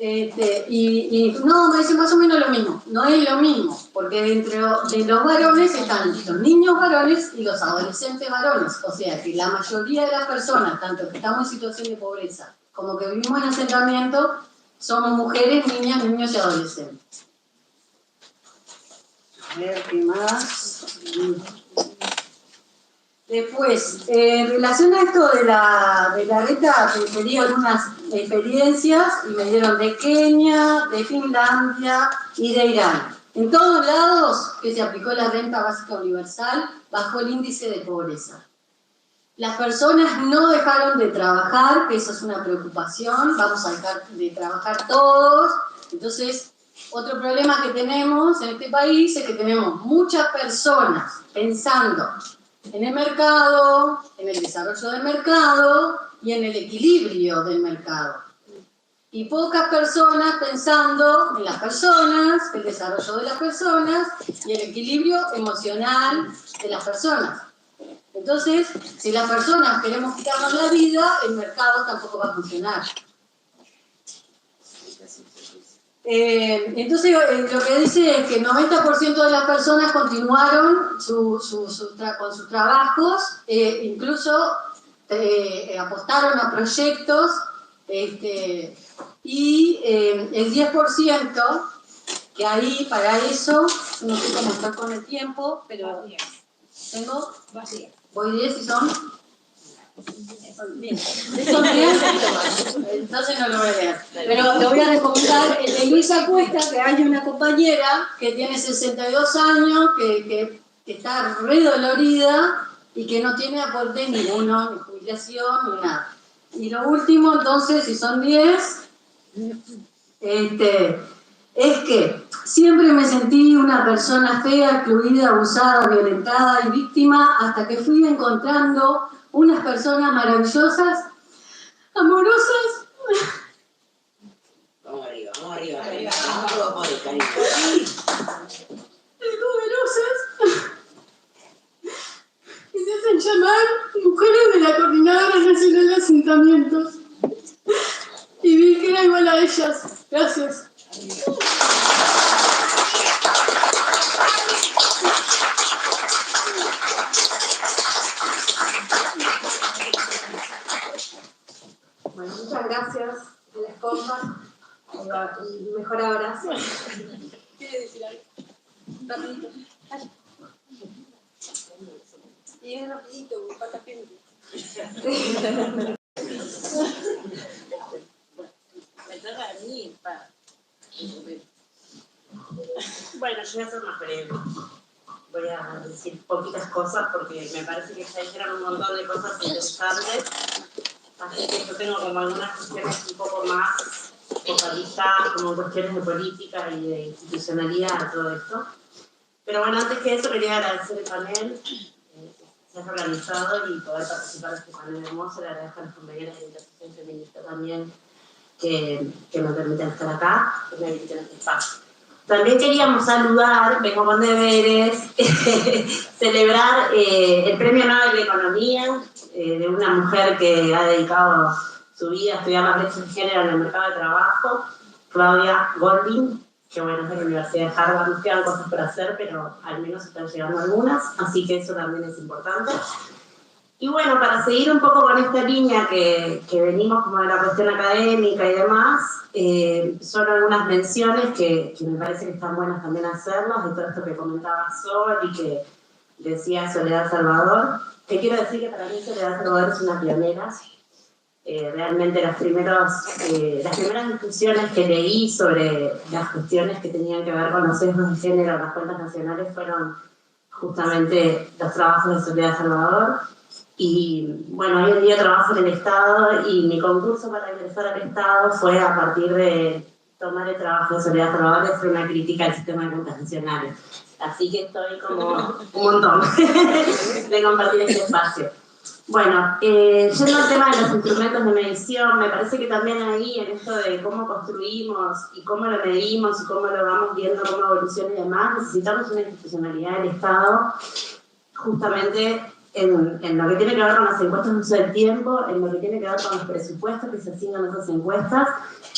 No, me dice más o menos lo mismo. No es lo mismo, porque dentro de los varones están los niños varones y los adolescentes varones. O sea que la mayoría de las personas, tanto que estamos en situación de pobreza como que vivimos en asentamiento, somos mujeres, niñas, niños y adolescentes. A ver, ¿qué más? Después, en relación a esto de la reta, me dieron algunas experiencias y me dieron de Kenia, de Finlandia y de Irán. En todos lados que se aplicó la renta básica universal, bajó el índice de pobreza. Las personas no dejaron de trabajar, que eso es una preocupación, vamos a dejar de trabajar todos. Entonces, otro problema que tenemos en este país es que tenemos muchas personas pensando en el mercado, en el desarrollo del mercado y en el equilibrio del mercado. Y pocas personas pensando en las personas, el desarrollo de las personas y el equilibrio emocional de las personas. Entonces, si las personas queremos quitarnos la vida, el mercado tampoco va a funcionar. Entonces, lo que dice es que el 90% de las personas continuaron con sus trabajos, incluso apostaron a proyectos, y el 10%, que ahí para eso, no sé cómo está con el tiempo, pero tengo, voy 10 y son 10, entonces no lo voy a leer. Pero le voy a recomendar el de Luisa Cuesta, que hay una compañera que tiene 62 años, que está re dolorida y que no tiene aporte ninguno, ni jubilación, ni nada. Y lo último, entonces, si son 10, es que siempre me sentí una persona fea, excluida, abusada, violentada y víctima, hasta que fui encontrando unas personas maravillosas, amorosas, poderosas, que se hacen llamar mujeres de la Coordinadora Nacional de Asentamientos. Y vi que era igual a ellas. Gracias. Bueno, muchas gracias a la esposa y mejor abrazo. ¿Quiere decir algo? Rapidito. Y es rapidito, falta gente. Me toca a mí, pa. Bueno, yo voy a ser más breve. Voy a decir poquitas cosas porque me parece que ya dijeron un montón de cosas interesantes. Así que yo tengo como algunas cuestiones un poco más focalizadas, como cuestiones de política y de institucionalidad a todo esto. Pero bueno, antes que eso quería agradecer el panel, que se haya organizado y poder participar de este panel hermoso. Le agradezco a las compañeras de Intersección Feminista también que me permiten estar acá, que me habiliten este espacio. También queríamos saludar, vengo con deberes, celebrar el Premio Nobel de Economía de una mujer que ha dedicado su vida a estudiar la brecha de género en el mercado de trabajo, Claudia Goldin, que bueno, es de la Universidad de Harvard. Nos quedan cosas por hacer, pero al menos están llegando algunas, así que eso también es importante. Y bueno, para seguir un poco con esta línea que venimos como de la cuestión académica y demás, son algunas menciones que me parece que están buenas también hacerlas, de todo esto que comentaba Sol y que decía Soledad Salvador, que quiero decir que para mí Soledad Salvador es una pionera. Realmente las primeras discusiones que leí sobre las cuestiones que tenían que ver con los sesgos de género en las cuentas nacionales fueron justamente los trabajos de Soledad Salvador. Y bueno, hoy en día trabajo en el Estado y mi concurso para ingresar al Estado fue a partir de tomar el trabajo de Soledad Salvador y hacer una crítica al sistema de cuentas nacionales. Así que estoy como un montón de compartir este espacio. Bueno, yendo al tema de los instrumentos de medición, me parece que también ahí, en esto de cómo construimos y cómo lo medimos y cómo lo vamos viendo, cómo evoluciona y demás, necesitamos una institucionalidad del Estado justamente en lo que tiene que ver con las encuestas de uso del tiempo, en lo que tiene que ver con los presupuestos que se asignan a esas encuestas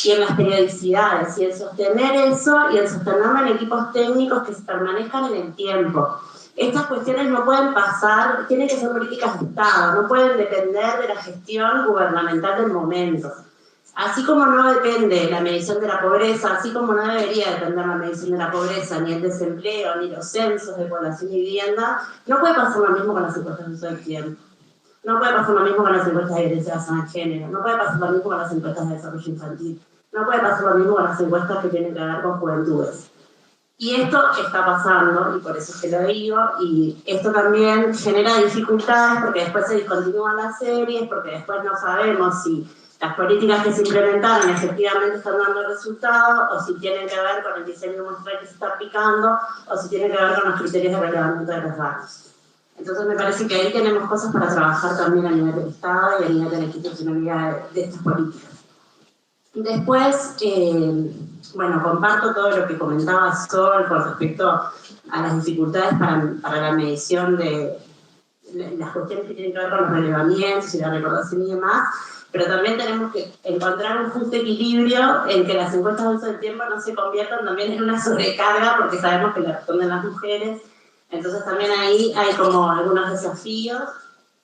y en las periodicidades, y en sostener eso y en sostenerlo en equipos técnicos que se permanezcan en el tiempo. Estas cuestiones no pueden pasar, tienen que ser políticas de Estado, no pueden depender de la gestión gubernamental del momento. Así como no depende la medición de la pobreza, así como no debería depender la medición de la pobreza, ni el desempleo, ni los censos de población y vivienda, no puede pasar lo mismo con las encuestas de uso del tiempo. No puede pasar lo mismo con las encuestas de violencia basada en género, no puede pasar lo mismo con las encuestas de desarrollo infantil, no puede pasar lo mismo con las encuestas que tienen que ver con juventudes. Y esto está pasando, y por eso es que lo digo, y esto también genera dificultades porque después se discontinúan las series, porque después no sabemos si las políticas que se implementaron efectivamente están dando resultados, o si tienen que ver con el diseño muestral que se está aplicando, o si tienen que ver con los criterios de relevamiento de los datos. Entonces me parece que ahí tenemos cosas para trabajar también a nivel del Estado y a nivel de la institucionalidad de estas políticas. Después, bueno, comparto todo lo que comentaba Sol con respecto a las dificultades para la medición de las cuestiones que tienen que ver con los relevamientos y la recordación y demás, pero también tenemos que encontrar un justo equilibrio en que las encuestas de uso del tiempo no se conviertan también en una sobrecarga, porque sabemos que le responden las mujeres, entonces también ahí hay como algunos desafíos,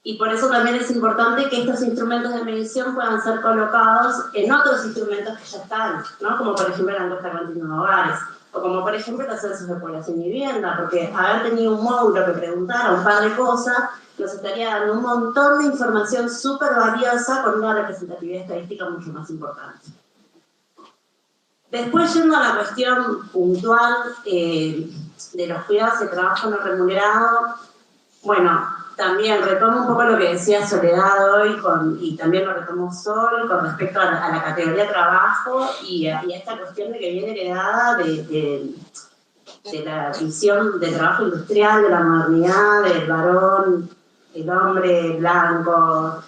y por eso también es importante que estos instrumentos de medición puedan ser colocados en otros instrumentos que ya están, ¿no? Como por ejemplo la encuesta continua de hogares, o como por ejemplo los censos de población y vivienda, porque haber tenido un módulo que preguntara un par de cosas nos estaría dando un montón de información súper valiosa con una representatividad estadística mucho más importante. Después, yendo a la cuestión puntual de los cuidados de trabajo no remunerado, bueno, también retomo un poco lo que decía Soledad hoy, y también lo retomó Sol, con respecto a la categoría trabajo y a esta cuestión de que viene heredada de la visión del trabajo industrial, de la modernidad, del varón, el hombre blanco,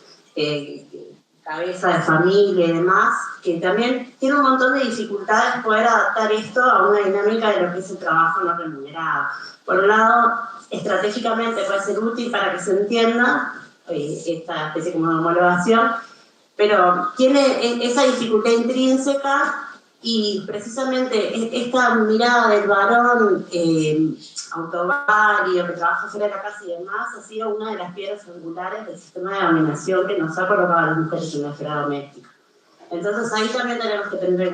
cabeza de familia y demás, que también tiene un montón de dificultades poder adaptar esto a una dinámica de lo que es el trabajo no remunerado. Por un lado, estratégicamente puede ser útil para que se entienda esta especie como de homologación, pero tiene esa dificultad intrínseca y precisamente esta mirada del varón autovario que trabaja fuera de la casa y demás ha sido una de las piedras angulares del sistema de dominación que nos ha colocado a las mujeres en la esfera doméstica. Entonces ahí también tenemos que tener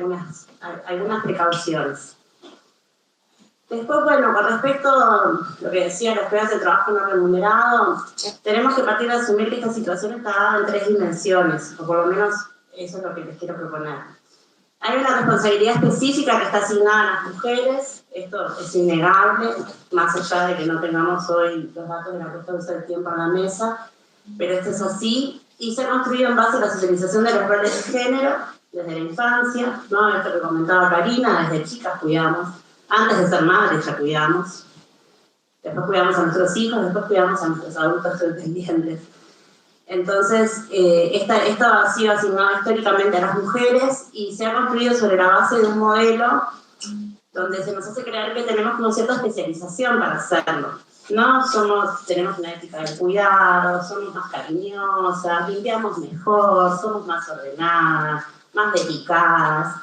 algunas precauciones. Después, bueno, con respecto a lo que decía, los cuidados de trabajo no remunerado, tenemos que partir de asumir que esta situación está dada en 3 dimensiones, o por lo menos eso es lo que les quiero proponer. Hay una responsabilidad específica que está asignada a las mujeres, esto es innegable, más allá de que no tengamos hoy los datos de la cuestión de uso del tiempo en la mesa, pero esto es así, y se ha construido en base a la socialización de los roles de género, desde la infancia, ¿no? Esto que comentaba Karina, desde chicas cuidamos. Antes de ser madres ya cuidamos, después cuidamos a nuestros hijos, después cuidamos a nuestros adultos dependientes. Entonces, esto ha sido asignado históricamente a las mujeres y se ha construido sobre la base de un modelo donde se nos hace creer que tenemos como cierta especialización para hacerlo. No tenemos una ética del cuidado, somos más cariñosas, limpiamos mejor, somos más ordenadas, más delicadas.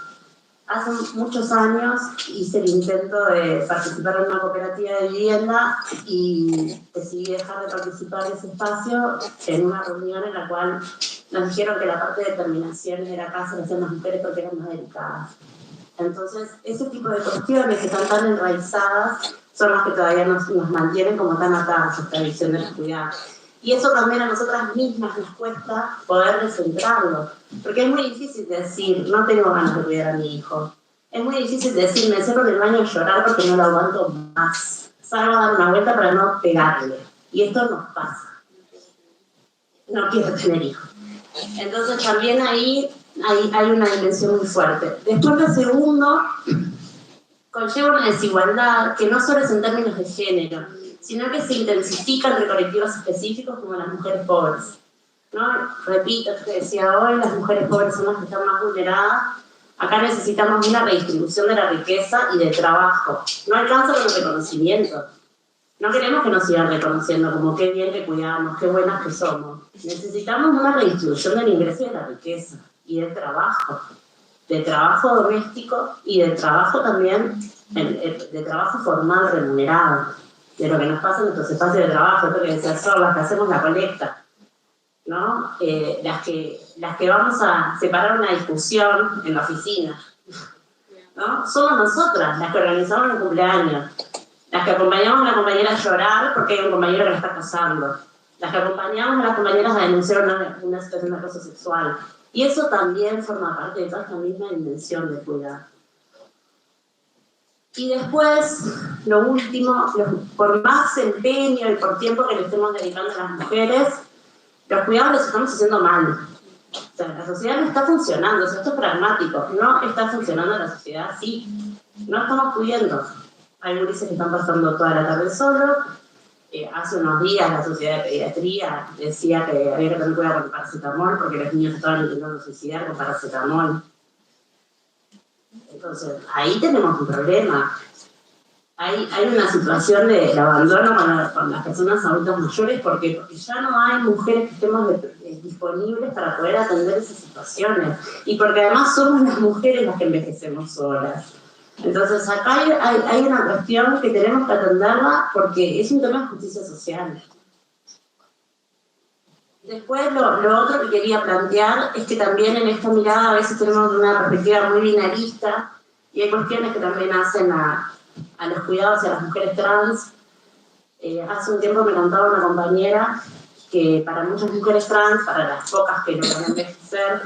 Hace muchos años hice el intento de participar en una cooperativa de vivienda y decidí dejar de participar en ese espacio en una reunión en la cual nos dijeron que la parte de determinación de la casa la hacían las mujeres porque eran más delicadas. Entonces, ese tipo de cuestiones que están tan enraizadas son las que todavía nos mantienen como tan atadas a esta visión del cuidado. Y eso también a nosotras mismas nos cuesta poder descentrarlo. Porque es muy difícil decir, no tengo ganas de cuidar a mi hijo. Es muy difícil decir, me encierro en el baño a llorar porque no lo aguanto más. Salgo a dar una vuelta para no pegarle. Y esto nos pasa. No quiero tener hijos. Entonces también ahí hay una dimensión muy fuerte. Después lo segundo, conlleva una desigualdad que no solo es en términos de género, sino que se intensifica entre colectivos específicos como las mujeres pobres. ¿No? Repito, esto que decía hoy, las mujeres pobres son las que están más vulneradas. Acá necesitamos una redistribución de la riqueza y del trabajo. No alcanza con el reconocimiento. No queremos que nos sigan reconociendo como qué bien que cuidamos, qué buenas que somos. Necesitamos una redistribución del ingreso y de la riqueza y del trabajo doméstico y del trabajo también, de trabajo formal remunerado, de lo que nos pasa en nuestros espacios de trabajo, esto que decía Sol, las que hacemos la colecta, ¿no? Las que vamos a separar una discusión en la oficina, ¿no? Somos nosotras las que organizamos el cumpleaños, las que acompañamos a la compañera a llorar porque hay un compañero que la está acosando, las que acompañamos a las compañeras a denunciar una situación de acoso sexual. Y eso también forma parte de toda esta misma dimensión de cuidar. Y después, lo último, por más empeño y por tiempo que le estemos dedicando a las mujeres, los cuidados los estamos haciendo mal. O sea, la sociedad no está funcionando, o sea, esto es pragmático, no está funcionando la sociedad así, no estamos pudiendo. Hay gurises que están pasando toda la tarde solos. Hace unos días la Sociedad de Pediatría decía que había que tener cuidado con el paracetamol porque los niños estaban intentando suicidar con paracetamol. Entonces, ahí tenemos un problema. Hay una situación de abandono con las personas adultas mayores porque ya no hay mujeres que estemos disponibles para poder atender esas situaciones. Y porque además somos las mujeres las que envejecemos solas. Entonces acá hay una cuestión que tenemos que atenderla porque es un tema de justicia social. Después lo otro que quería plantear es que también en esta mirada a veces tenemos una perspectiva muy binarista y hay cuestiones que también hacen a los cuidados y a las mujeres trans. Hace un tiempo me contaba una compañera que para muchas mujeres trans, para las pocas que no van a envejecer,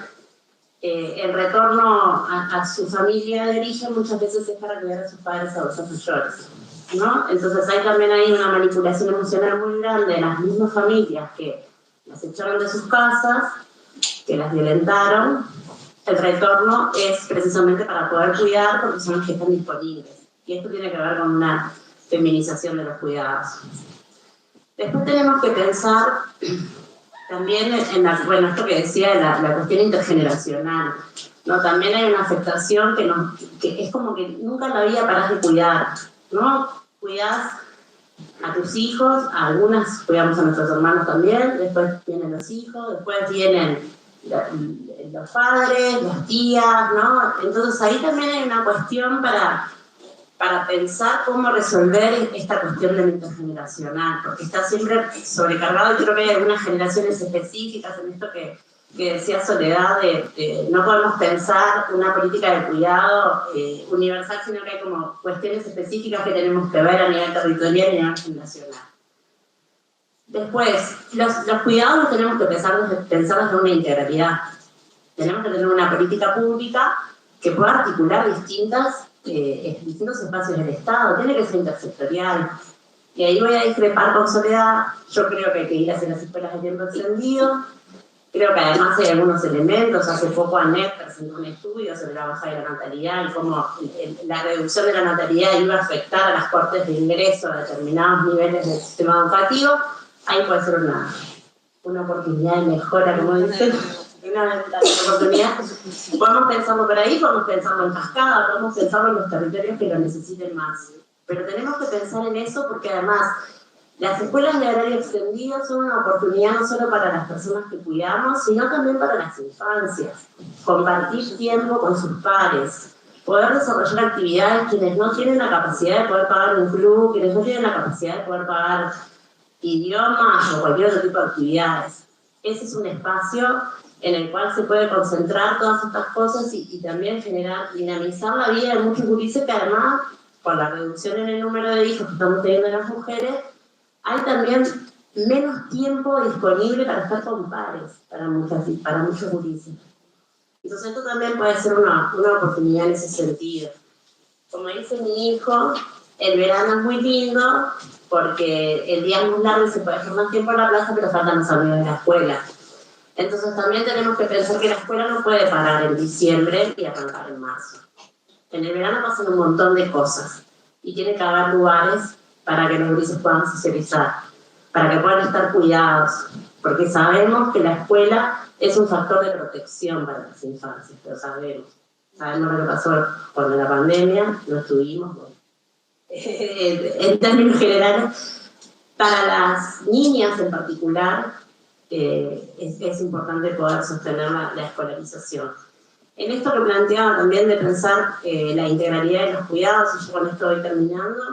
el retorno a su familia de origen muchas veces es para cuidar a sus padres adultos mayores, ¿no? Entonces también hay una manipulación emocional muy grande en las mismas familias que las echaron de sus casas, que las violentaron. El retorno es precisamente para poder cuidar porque son los que están disponibles. Y esto tiene que ver con una feminización de los cuidados. Después tenemos que pensar también en esto que decía, la cuestión intergeneracional, ¿no? También hay una afectación que es como que nunca en la vida parás de cuidar, ¿no? Cuidás a tus hijos, a algunas cuidamos a nuestros hermanos también, después vienen los hijos, después vienen los padres, las tías, ¿no? Entonces ahí también hay una cuestión para pensar cómo resolver esta cuestión del intergeneracional, porque está siempre sobrecargado y creo que hay algunas generaciones específicas en esto que decía Soledad, no podemos pensar una política de cuidado universal, sino que hay como cuestiones específicas que tenemos que ver a nivel territorial y a nivel generacional. Después, los cuidados los tenemos que pensar desde una integralidad. Tenemos que tener una política pública que pueda articular distintos espacios del Estado, tiene que ser intersectorial. Y ahí voy a discrepar con Soledad. Yo creo que hay que ir hacia las escuelas de tiempo extendido. Creo que además hay algunos elementos. Hace poco ANEP presentó un estudio sobre la baja de la natalidad y cómo la reducción de la natalidad iba a afectar a las cortes de ingreso a determinados niveles del sistema educativo. Ahí puede ser una oportunidad de mejora, como dicen. Una oportunidad. Podemos pensarlo por ahí, podemos pensarlo en cascada, podemos pensarlo en los territorios que lo necesiten más. Pero tenemos que pensar en eso porque además las escuelas de horario extendido son una oportunidad no solo para las personas que cuidamos, sino también para las infancias. Compartir tiempo con sus pares, poder desarrollar actividades quienes no tienen la capacidad de poder pagar un club, quienes no tienen la capacidad de poder pagar idiomas o cualquier otro tipo de actividades. Ese es un espacio en el cual se puede concentrar todas estas cosas y también dinamizar la vida de muchos gurises que además, con la reducción en el número de hijos que estamos teniendo las mujeres, hay también menos tiempo disponible para estar con pares para muchos gurises. Entonces esto también puede ser una oportunidad en ese sentido. Como dice mi hijo, el verano es muy lindo porque el día es muy largo y se puede hacer más tiempo en la plaza, pero faltan los amigos de la escuela. Entonces también tenemos que pensar que la escuela no puede parar en diciembre y arrancar en marzo. En el verano pasan un montón de cosas y tiene que haber lugares para que los gurises puedan socializar, para que puedan estar cuidados, porque sabemos que la escuela es un factor de protección para las infancias, lo sabemos. Sabemos lo que pasó cuando la pandemia, no estuvimos, en términos generales, Para las niñas en particular, es importante poder sostener la escolarización. En esto que planteaba también de pensar la integralidad de los cuidados, y yo con esto voy terminando,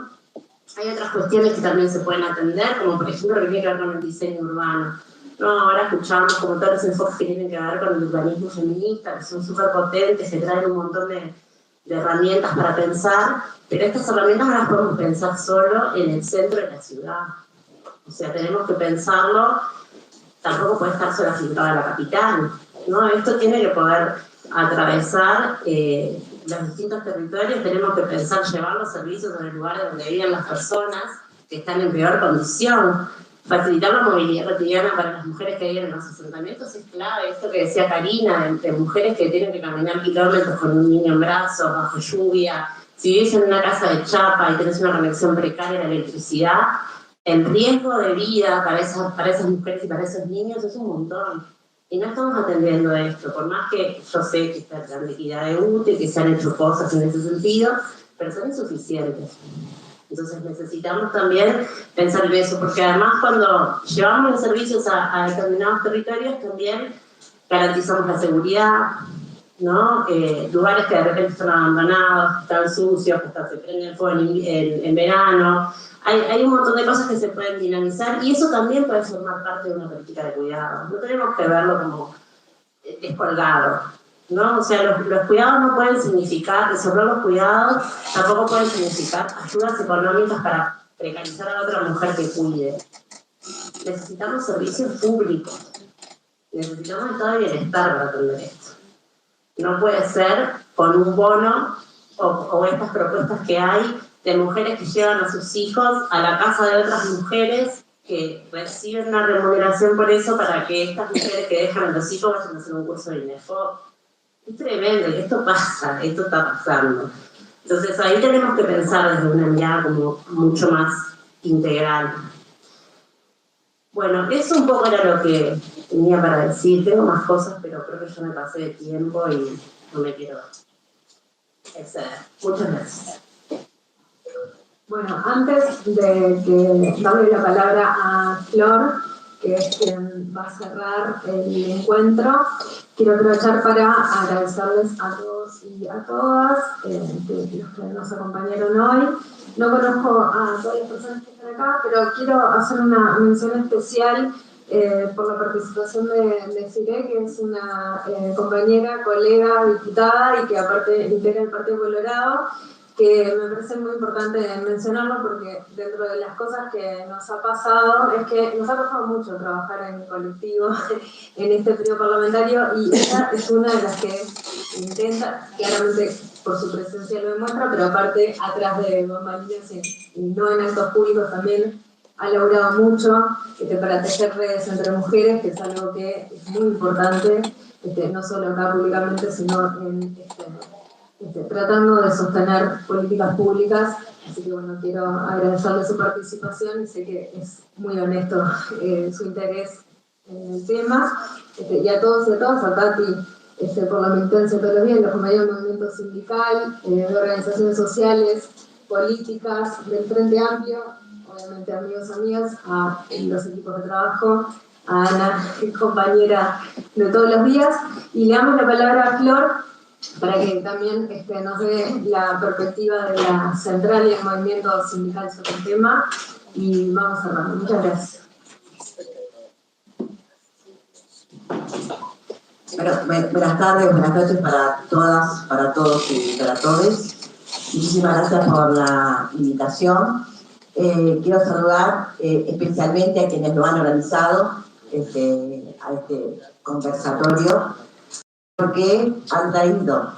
hay otras cuestiones que también se pueden atender, como por ejemplo lo que tiene que ver con el diseño urbano. No, ahora escuchamos como todos los enfoques que tienen que ver con el urbanismo feminista, que son súper potentes, que traen un montón de herramientas para pensar, pero estas herramientas no las podemos pensar solo en el centro de la ciudad. O sea, tenemos que pensarlo, tampoco puede estar solo filtrado a la capital, ¿no? Esto tiene que poder atravesar los distintos territorios, tenemos que pensar llevar los servicios a los lugares donde viven las personas que están en peor condición. Facilitar la movilidad cotidiana para las mujeres que viven en los asentamientos es clave. Esto que decía Karina, de mujeres que tienen que caminar kilómetros con un niño en brazos, bajo lluvia. Si vives en una casa de chapa y tenés una conexión precaria de la electricidad, el riesgo de vida para esas mujeres y para esos niños es un montón. Y no estamos atendiendo esto, por más que yo sé que está el plan de equidad de UTE, que se han hecho cosas en ese sentido, pero son insuficientes. Entonces necesitamos también pensar en eso, porque además cuando llevamos los servicios a determinados territorios también garantizamos la seguridad, ¿no? Lugares que de repente están abandonados, que están sucios, que se prenden fuego en verano. Hay un montón de cosas que se pueden dinamizar y eso también puede formar parte de una política de cuidado. No tenemos que verlo como descolgado, ¿no? O sea, los cuidados no pueden significar, resolver los cuidados tampoco pueden significar ayudas económicas para precarizar a otra mujer que cuide. Necesitamos servicios públicos, necesitamos estado de bienestar para atender esto. No puede ser con un bono o estas propuestas que hay de mujeres que llevan a sus hijos a la casa de otras mujeres que reciben una remuneración por eso para que estas mujeres que dejan a los hijos vayan a hacer un curso de INEFOP. Es tremendo, y esto pasa, esto está pasando. Entonces ahí tenemos que pensar desde una mirada como mucho más integral. Bueno, eso un poco era lo que tenía para decir. Tengo más cosas, pero creo que yo me pasé de tiempo y no me quiero exceder. Muchas gracias. Bueno, antes de darle la palabra a Flor, que es quien va a cerrar el encuentro, quiero aprovechar para agradecerles a todos y a todas los que nos acompañaron hoy. No conozco a todas las personas que están acá, pero quiero hacer una mención especial por la participación de Cire, que es una compañera, colega, diputada y que aparte integra el Partido Colorado, que me parece muy importante mencionarlo porque dentro de las cosas que nos ha pasado es que nos ha costado mucho trabajar en colectivo en este periodo parlamentario y ella es una de las que intenta, claramente por su presencia lo demuestra, pero aparte atrás de bambalinas y no en actos públicos también ha logrado mucho para tejer redes entre mujeres, que es algo que es muy importante, no solo acá públicamente, sino en tratando de sostener políticas públicas. Así que bueno, quiero agradecerle su participación y sé que es muy honesto su interés en el tema. Y a todos y a todas, a Tati por la militancia todos los días, los compañeros del movimiento sindical, de organizaciones sociales, políticas, del Frente Amplio, obviamente amigos, amigas, a los equipos de trabajo, a Ana, compañera de todos los días, y le damos la palabra a Flor para que también nos dé la perspectiva de la central y el movimiento sindical sobre el tema, y vamos cerrando. Muchas gracias. Bueno, buenas tardes, buenas noches para todas, para todos y para todos. Muchísimas gracias por la invitación. Quiero saludar especialmente a quienes lo han organizado a este conversatorio, porque han traído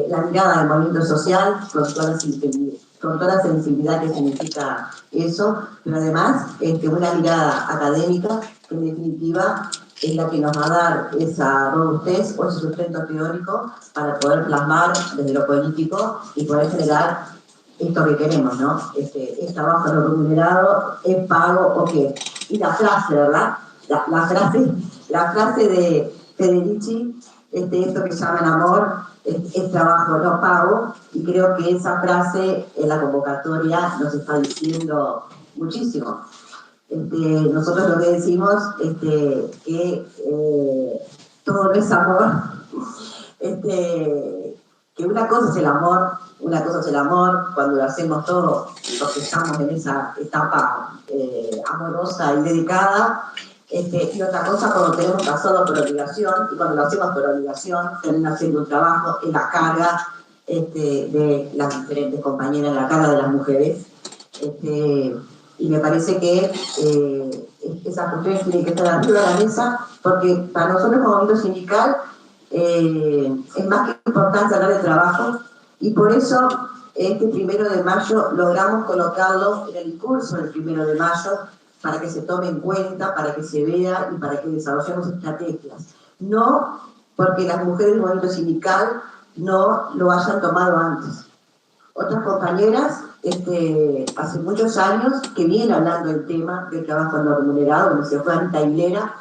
la mirada del movimiento social con toda la sensibilidad que significa eso, pero además una mirada académica que en definitiva es la que nos va a dar esa robustez o ese sustento teórico para poder plasmar desde lo político y poder generar esto que queremos, ¿no? ¿Es trabajo no remunerado? ¿Es pago o qué? Y la frase, ¿verdad? La frase de Federici, esto que llaman amor, es trabajo no pago, y creo que esa frase en la convocatoria nos está diciendo muchísimo. nosotros lo que decimos que todo no es amor, que una cosa es el amor, cuando lo hacemos todo, los que estamos en esa etapa amorosa y dedicada, y otra cosa cuando tenemos que hacerlo por obligación, y cuando lo hacemos por obligación, termina haciendo un trabajo en la carga de las diferentes compañeras, en la carga de las mujeres. Y me parece que esa cuestión tiene que estar arriba de la mesa, porque para nosotros como movimiento sindical es más que importante hablar de trabajo, y por eso este 1 de mayo logramos colocarlo en el discurso del 1 de mayo, para que se tome en cuenta, para que se vea y para que desarrollemos estrategias. No porque las mujeres del movimiento sindical no lo hayan tomado antes. Otras compañeras hace muchos años que vienen hablando del tema del trabajo no remunerado, como se fue Anita Aguilera,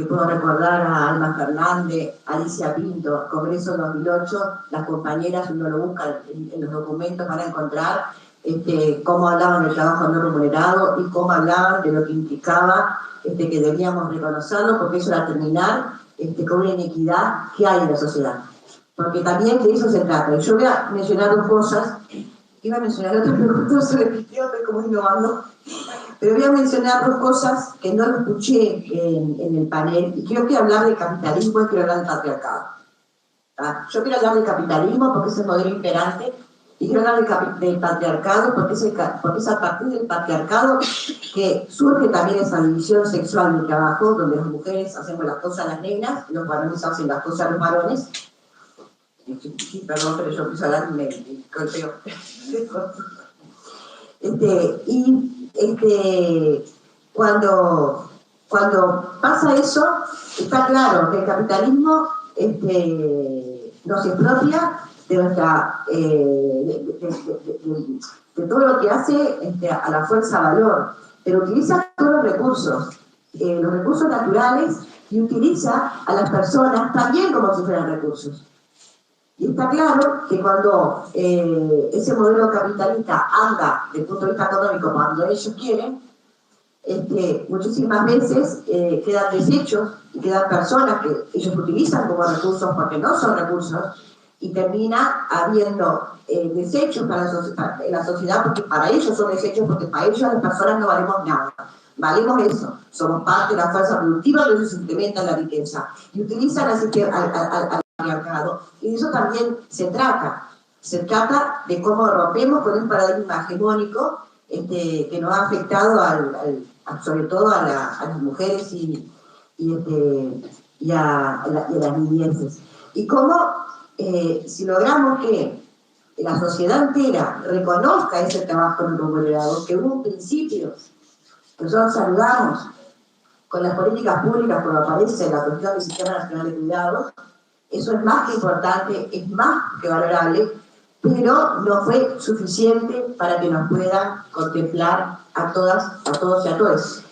puedo recordar a Alma Fernández, Alicia Pinto, Congreso 2008, las compañeras, uno lo busca en los documentos para encontrar cómo hablaban del trabajo no remunerado y cómo hablaban de lo que implicaba que debíamos reconocerlo, porque eso era terminar con una inequidad que hay en la sociedad. Porque también de eso se trata. Y yo voy a mencionar dos cosas, iba a mencionar otra, pero no se repitió, estoy como innovando. Pero voy a mencionar dos cosas que no lo escuché en el panel, y creo que hablar de capitalismo y quiero hablar del patriarcado. Yo quiero hablar del capitalismo porque es el modelo imperante, y quiero hablar del patriarcado porque es a partir del patriarcado que surge también esa división sexual del trabajo, donde las mujeres hacemos las cosas a las nenas, y los varones hacen las cosas a los varones. Sí, perdón, pero yo empiezo a hablar y me golpeo. Cuando pasa eso, está claro que el capitalismo nos expropia de nuestra de todo lo que hace a la fuerza valor, pero utiliza todos los recursos naturales, y utiliza a las personas también como si fueran recursos. Y está claro que cuando ese modelo capitalista anda desde el punto de vista económico cuando ellos quieren, muchísimas veces quedan desechos y quedan personas que ellos utilizan como recursos porque no son recursos, y termina habiendo desechos en la sociedad, porque para ellos son desechos, porque para ellos las personas no valemos nada. Valemos eso, somos parte de la fuerza productiva, que eso se incrementa la riqueza, y utilizan al patriarcado, y de eso también se trata de cómo rompemos con un paradigma hegemónico que nos ha afectado sobre todo a las mujeres y a las niñeces. Y cómo, si logramos que la sociedad entera reconozca ese trabajo no remunerado, que hubo un principio que nosotros saludamos con las políticas públicas cuando aparece la cuestión del Sistema Nacional de Cuidados, eso es más que importante, es más que valorable, pero no fue suficiente para que nos puedan contemplar a todas, a todos y a todos.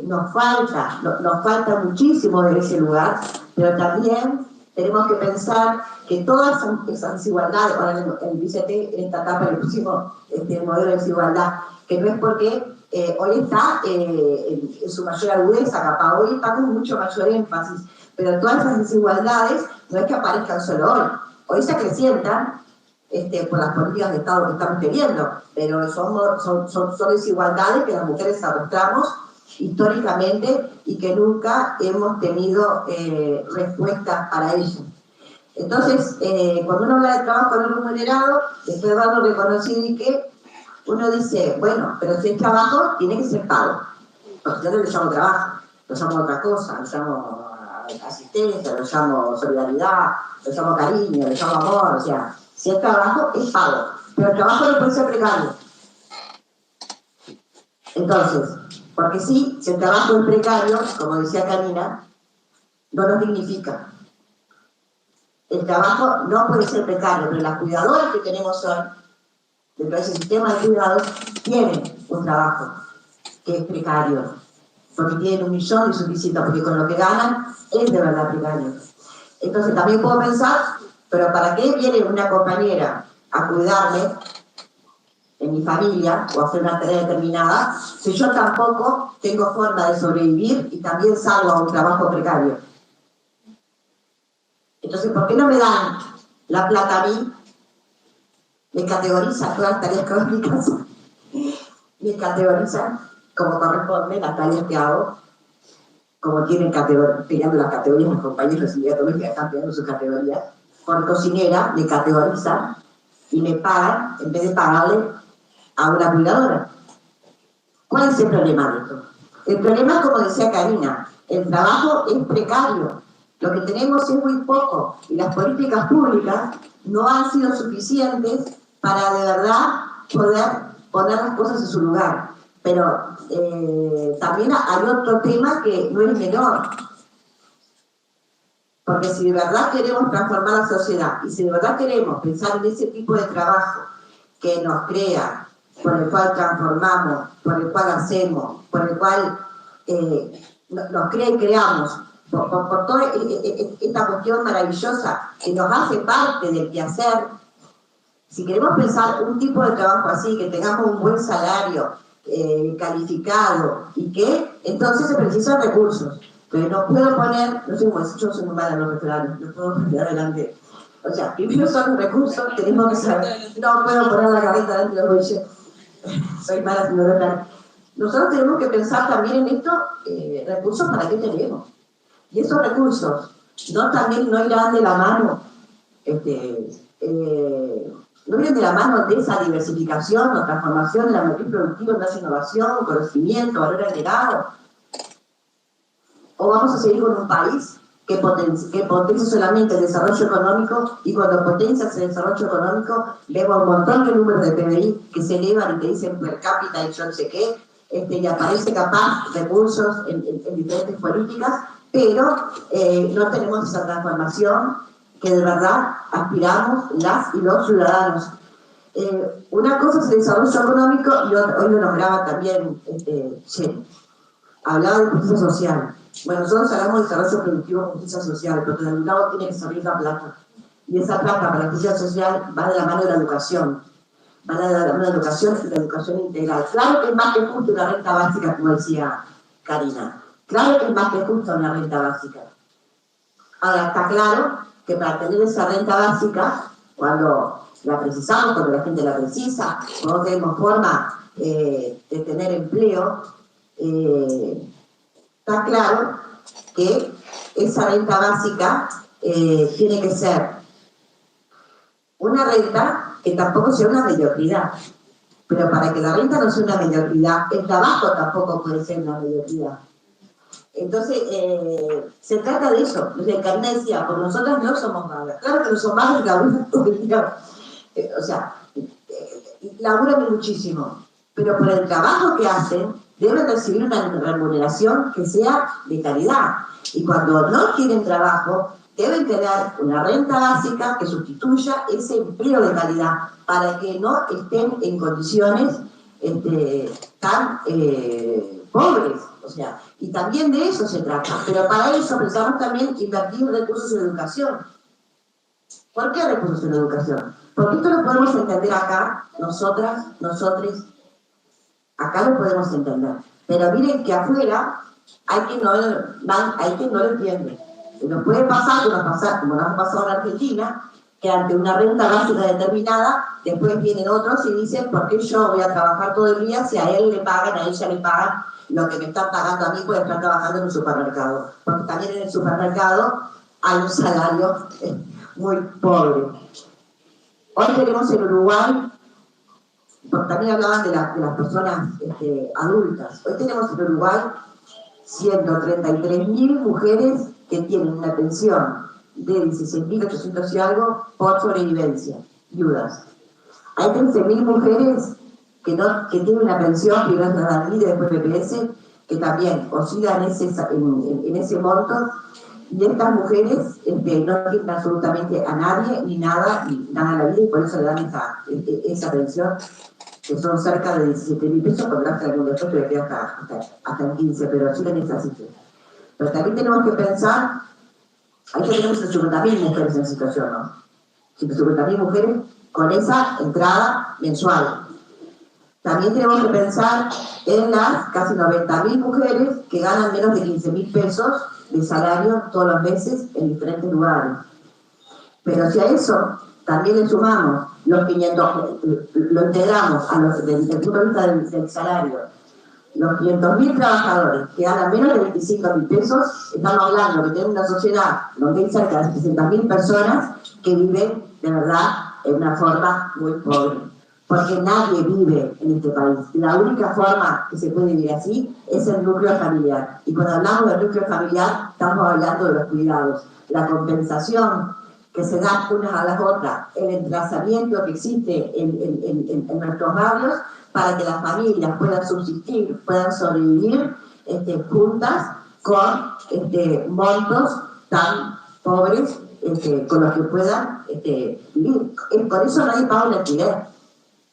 Nos falta muchísimo de ese lugar, pero también tenemos que pensar que todas esas desigualdades, ahora en el BCT, en esta etapa le pusimos el modelo de desigualdad, que no es porque hoy está en su mayor agudeza, capaz hoy está con mucho mayor énfasis, pero todas esas desigualdades no es que aparezcan solo hoy se acrecientan por las políticas de Estado que estamos teniendo, pero son desigualdades que las mujeres arrastramos históricamente y que nunca hemos tenido respuestas para ello. Entonces, cuando uno habla de trabajo no remunerado, después de haberlo reconocido y que uno dice, bueno, pero si es trabajo, tiene que ser pago. Entonces, yo no le llamo trabajo, lo llamo otra cosa, lo llamo asistencia, lo llamo solidaridad, lo llamo cariño, lo llamo amor, o sea, si es trabajo, es pago, pero el trabajo no puede ser precario. Entonces, porque si el trabajo es precario, como decía Karina, no lo dignifica. El trabajo no puede ser precario, pero las cuidadoras que tenemos hoy, dentro de ese sistema de cuidados, tienen un trabajo que es precario, porque tienen 1 millón y suficiente, porque con lo que ganan es de verdad precario. Entonces también puedo pensar, pero ¿para qué viene una compañera a cuidarme en mi familia o hacer una tarea determinada si yo tampoco tengo forma de sobrevivir y también salgo a un trabajo precario? Entonces, ¿por qué no me dan la plata a mí? Me categorizan todas las tareas económicas, me categorizan como corresponde las tareas que hago, como tienen peleando las categorías los compañeros y todos que están peleando sus categorías. Por cocinera me categorizan y me pagan en vez de pagarle a una cuidadora. ¿Cuál es el problema de esto? El problema, como decía Karina, el trabajo es precario. Lo que tenemos es muy poco y las políticas públicas no han sido suficientes para de verdad poder poner las cosas en su lugar. Pero también hay otro tema que no es menor. Porque si de verdad queremos transformar la sociedad y si de verdad queremos pensar en ese tipo de trabajo que nos crea, por el cual transformamos, por el cual hacemos, por el cual nos crea y creamos, por toda esta cuestión maravillosa que nos hace parte del quehacer, si queremos pensar un tipo de trabajo así, que tengamos un buen salario, calificado, y que entonces se precisan recursos. Pero no puedo poner, no sé cómo, yo soy muy mala en los referanes, no puedo poner adelante. O sea, primero son los recursos, tenemos que saber, no puedo poner la carreta dentro de los bolsillos. Soy mala en los referanes. Nosotros tenemos que pensar también en esto, recursos para qué tenemos. Y esos recursos también no irán de la mano, no vienen de la mano de esa diversificación o transformación de la matriz productiva, de esa innovación, conocimiento, valor agregado. ¿O vamos a seguir con un país que potencia solamente el desarrollo económico y cuando potencia ese desarrollo económico vemos un montón de números de PBI que se elevan y te dicen per cápita y yo no sé qué, y aparece capaz recursos en diferentes políticas, pero no tenemos esa transformación que de verdad aspiramos las y los ciudadanos. Una cosa es el desarrollo económico y hoy lo nombraba también Jenny. Hablaba de justicia social. Bueno, nosotros hablamos de desarrollo productivo con justicia social, pero de algún lado tiene que salir la plata. Y esa plata para la justicia social va de la mano de la educación. Va de la mano de la educación y la educación integral. Claro que es más que justo una renta básica, como decía Karina. Claro que es más que justo una renta básica. Ahora, está claro que para tener esa renta básica, cuando la precisamos, cuando la gente la precisa, cuando tenemos forma de tener empleo, está claro que esa renta básica tiene que ser una renta que tampoco sea una mediocridad. Pero para que la renta no sea una mediocridad, el trabajo tampoco puede ser una mediocridad. Entonces, se trata de eso. Karina decía, por nosotras no somos malas. Claro que no somos malas, laburan todo el día. O sea, laburan muchísimo. Pero por el trabajo que hacen, deben recibir una remuneración que sea de calidad. Y cuando no tienen trabajo, deben tener una renta básica que sustituya ese empleo de calidad para que no estén en condiciones tan pobres. O sea, y también de eso se trata. Pero para eso pensamos también invertir recursos en educación. ¿Por qué recursos en educación? Porque esto lo podemos entender acá, nosotras, nosotres, acá lo podemos entender. Pero miren que afuera hay quien no lo entiende. Nos puede pasar, como nos ha pasado en Argentina, que ante una renta básica determinada, después vienen otros y dicen, ¿por qué yo voy a trabajar todo el día si a él le pagan, a ella le pagan lo que me están pagando a mí por estar trabajando en un supermercado? Porque también en el supermercado hay un salario muy pobre. Hoy tenemos en Uruguay, porque también hablaban de las personas adultas, hoy tenemos en Uruguay 133.000 mujeres que tienen una pensión de 16.800 y algo por sobrevivencia, viudas. Hay 13.000 mujeres que tienen una pensión, que no es la NID después PPS, que también oscilan en ese monto, y estas mujeres no tienen absolutamente a nadie, ni nada en la vida, y por eso le dan esa pensión, que son cerca de 17.000 pesos, por gracias al mundo, que le queda hasta en 15, pero sí en esa situación. Pero también tenemos que pensar, ahí tenemos 50.000 mujeres en situación, ¿no? 50.000 mujeres con esa entrada mensual. también tenemos que pensar en las casi 90.000 mujeres que ganan menos de 15.000 pesos de salario todos los meses en diferentes lugares. Pero si a eso también le sumamos los 500, lo integramos desde el punto de vista del salario, los 500.000 trabajadores que ganan menos de 25.000 pesos, estamos hablando que tenemos una sociedad donde hay cerca de 60.000 personas que viven de verdad en una forma muy pobre. Porque nadie vive en este país. La única forma que se puede vivir así es el núcleo familiar. Y cuando hablamos del núcleo familiar, estamos hablando de los cuidados. La compensación que se da unas a las otras, el emplazamiento que existe en nuestros barrios para que las familias puedan subsistir, puedan sobrevivir juntas con montos tan pobres con los que puedan vivir. Por eso nadie paga un alquiler.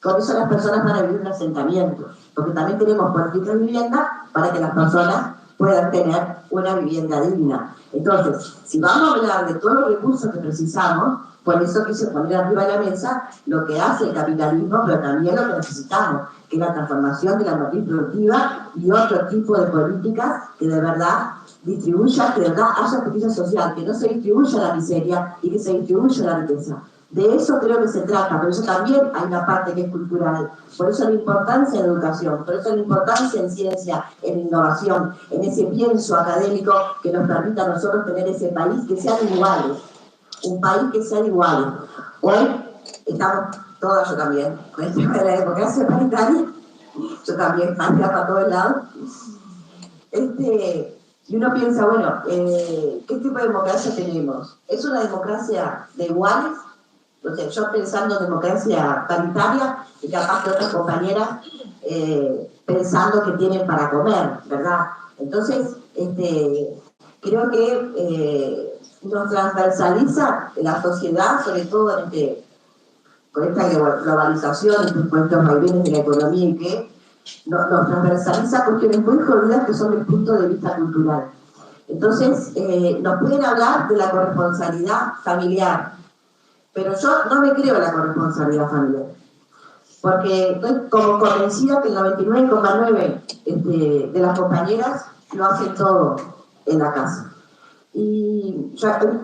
Con eso las personas van a vivir un asentamiento, porque también tenemos políticas de vivienda para que las personas puedan tener una vivienda digna. Entonces, si vamos a hablar de todos los recursos que precisamos, por eso quise poner arriba de la mesa lo que hace el capitalismo, pero también lo que necesitamos, que es la transformación de la matriz productiva y otro tipo de políticas que de verdad distribuya, que de verdad haya justicia social, que no se distribuya la miseria y que se distribuya la riqueza. De eso creo que se trata, pero eso también hay una parte que es cultural. Por eso la importancia en educación, por eso la importancia en ciencia, en innovación, en ese pienso académico que nos permita a nosotros tener ese país que sean iguales, un país que sean iguales. Hoy estamos todas, yo también, con el tema de la democracia paritaria, yo también, para todos lados. Y uno piensa, bueno, ¿qué tipo de democracia tenemos? ¿Es una democracia de iguales? O sea, yo pensando en democracia paritaria y capaz que otras compañeras pensando que tienen para comer, ¿verdad? Entonces, creo que nos transversaliza la sociedad, sobre todo con esta globalización, con estos vaivenes de la economía y que nos transversaliza cuestiones muy jodidas que son desde el punto de vista cultural. Entonces, nos pueden hablar de la corresponsabilidad familiar, pero yo no me creo en la corresponsabilidad familiar, porque estoy como convencida que el 99,9% de las compañeras lo hacen todo en la casa. Y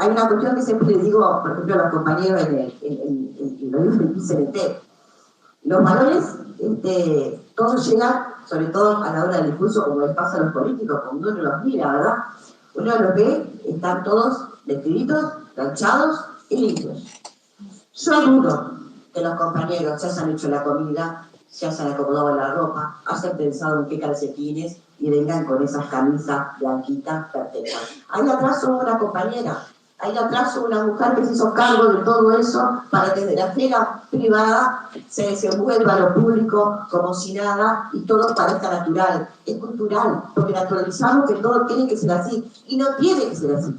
hay una cuestión que siempre les digo, por ejemplo, a los compañeros en los CNT. Los valores, todos llegan, sobre todo a la hora del discurso, como les pasa a los políticos, cuando uno los mira, ¿verdad? Uno los ve, están todos descritos, planchados y limpios. Yo dudo que los compañeros se hayan hecho la comida, se hayan acomodado la ropa, hayan pensado en qué calcetines y vengan con esas camisas blanquitas perfectas. Ahí atrás hubo una compañera, ahí atrás hubo una mujer que se hizo cargo de todo eso para que desde la esfera privada se desenvuelva a lo público como si nada y todo parezca natural. Es cultural, porque naturalizamos que todo tiene que ser así y no tiene que ser así.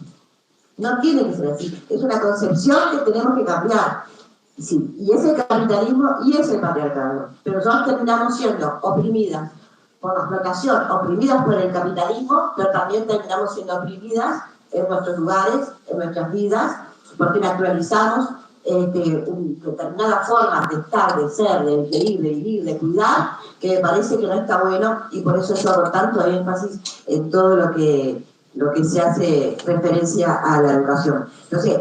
No tiene que ser así. Es una concepción que tenemos que cambiar. Sí, y es el capitalismo y es el patriarcado. Pero nosotros terminamos siendo oprimidas por la explotación, oprimidas por el capitalismo, pero también terminamos siendo oprimidas en nuestros lugares, en nuestras vidas, porque naturalizamos determinadas formas de estar, de ser, de vivir, de cuidar, que me parece que no está bueno, y por eso yo hago tanto énfasis en todo lo que se hace referencia a la educación. Entonces,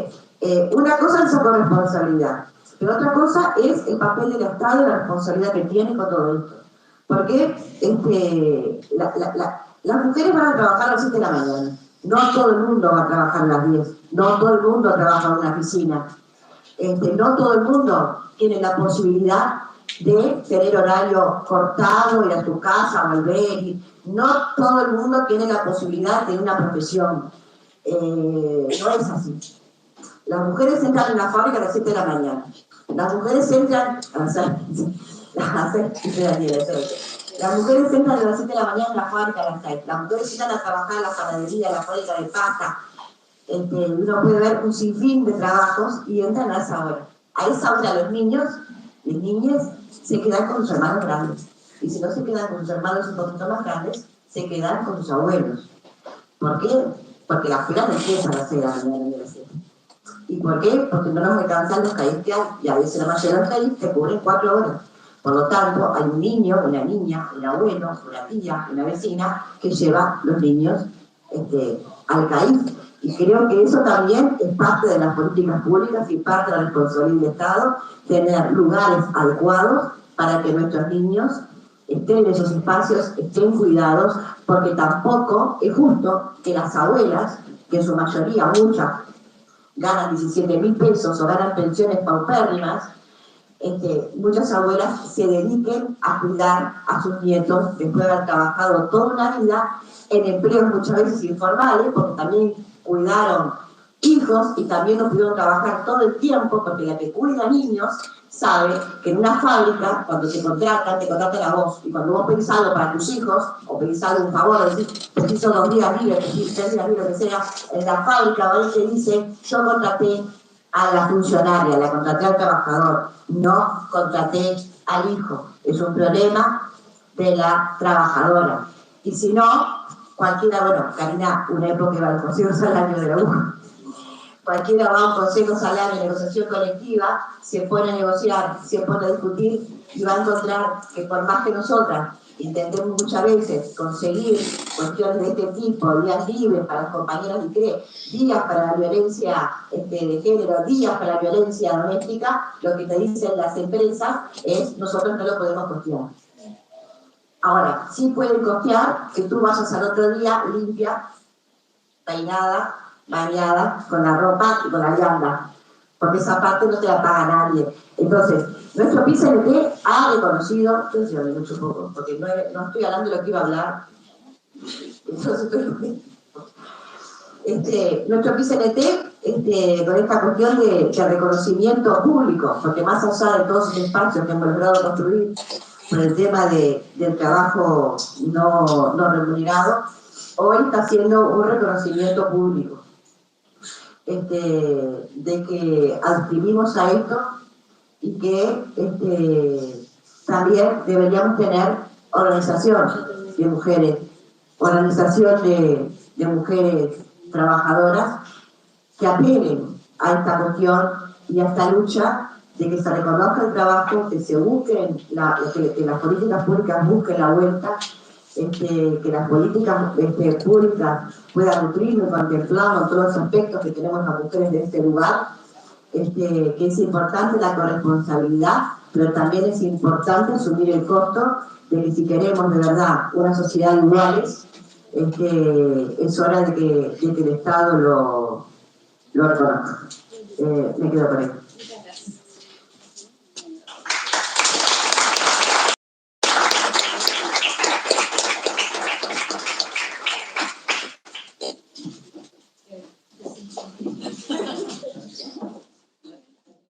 una cosa es la corresponsabilidad, pero otra cosa es el papel del Estado y la responsabilidad que tiene con todo esto. Porque las mujeres van a trabajar a las 7 de la mañana. No todo el mundo va a trabajar a las 10. No todo el mundo trabaja en una oficina. No todo el mundo tiene la posibilidad de tener horario cortado, ir a tu casa, volver. No todo el mundo tiene la posibilidad de una profesión. No es así. Las mujeres entran en la fábrica a las 7 de la mañana. Las mujeres entran a las 6 Las mujeres entran a las 7 de la mañana en la fábrica a las 6. Las mujeres entran a trabajar en la panadería, en la fábrica de pasta. Uno puede ver un sinfín de trabajos y entran a esa hora. A esa hora los niños, las niñas, se quedan con sus hermanos grandes. Y si no se quedan con sus hermanos un poquito más grandes, se quedan con sus abuelos. ¿Por qué? Porque las filas no empiezan a las 6 de la mañana. ¿Y por qué? Porque no nos alcanzan los CAIS que hay. Y a veces la mayoría de los CAIS te cubren 4 horas. Por lo tanto, hay un niño, una niña, un abuelo, una tía, una vecina que lleva los niños al CAIF. Y creo que eso también es parte de las políticas públicas y parte de la responsabilidad del Estado, tener lugares adecuados para que nuestros niños estén en esos espacios, estén cuidados, porque tampoco es justo que las abuelas, que en su mayoría, muchas, ganan 17.000 pesos o ganan pensiones paupérrimas, muchas abuelas se dediquen a cuidar a sus nietos después de haber trabajado toda una vida en empleos muchas veces informales, porque también cuidaron hijos y también no pudieron trabajar todo el tiempo, porque la que cuida niños sabe que en una fábrica, cuando te contratan a vos, y cuando vos pedís algo para tus hijos, o pedís algo, un favor, decís, preciso 2 días libres, 3 días libres, lo que sea, en la fábrica, ahí te dice, yo contraté a la funcionaria, la contraté al trabajador, no contraté al hijo. Es un problema de la trabajadora. Y si no, cualquiera, bueno, Karina, una época iba al Consejo Salario de la UJA, cualquiera va a un Consejo Salario de negociación colectiva, se pone a negociar, se pone a discutir y va a encontrar que por más que nosotras intentemos muchas veces conseguir cuestiones de este tipo, días libres para los compañeros de CRE, días para la violencia de género, días para la violencia doméstica, lo que te dicen las empresas es nosotros no lo podemos costear. Ahora, sí pueden costear que tú vayas al otro día limpia, peinada, bañada, con la ropa y con la vianda, porque esa parte no te la paga nadie. Entonces, nuestro PCNT ha reconocido, atención, mucho poco, porque no estoy hablando de lo que iba a hablar, entonces nuestro PCNT, con esta cuestión de reconocimiento público, porque más allá de todos esos espacios que hemos logrado construir por el tema del trabajo no remunerado, hoy está haciendo un reconocimiento público de que adscribimos a esto y que también deberíamos tener organización de mujeres, organización de mujeres trabajadoras que apelen a esta cuestión y a esta lucha de que se reconozca el trabajo, que se busquen, que las políticas públicas busquen la vuelta, que las políticas públicas puedan nutrirnos y contemplarnos todos los aspectos que tenemos las mujeres de este lugar, que es importante la corresponsabilidad, pero también es importante asumir el costo de que si queremos de verdad una sociedad de iguales, es hora de que el Estado lo reconozca. Me quedo con esto.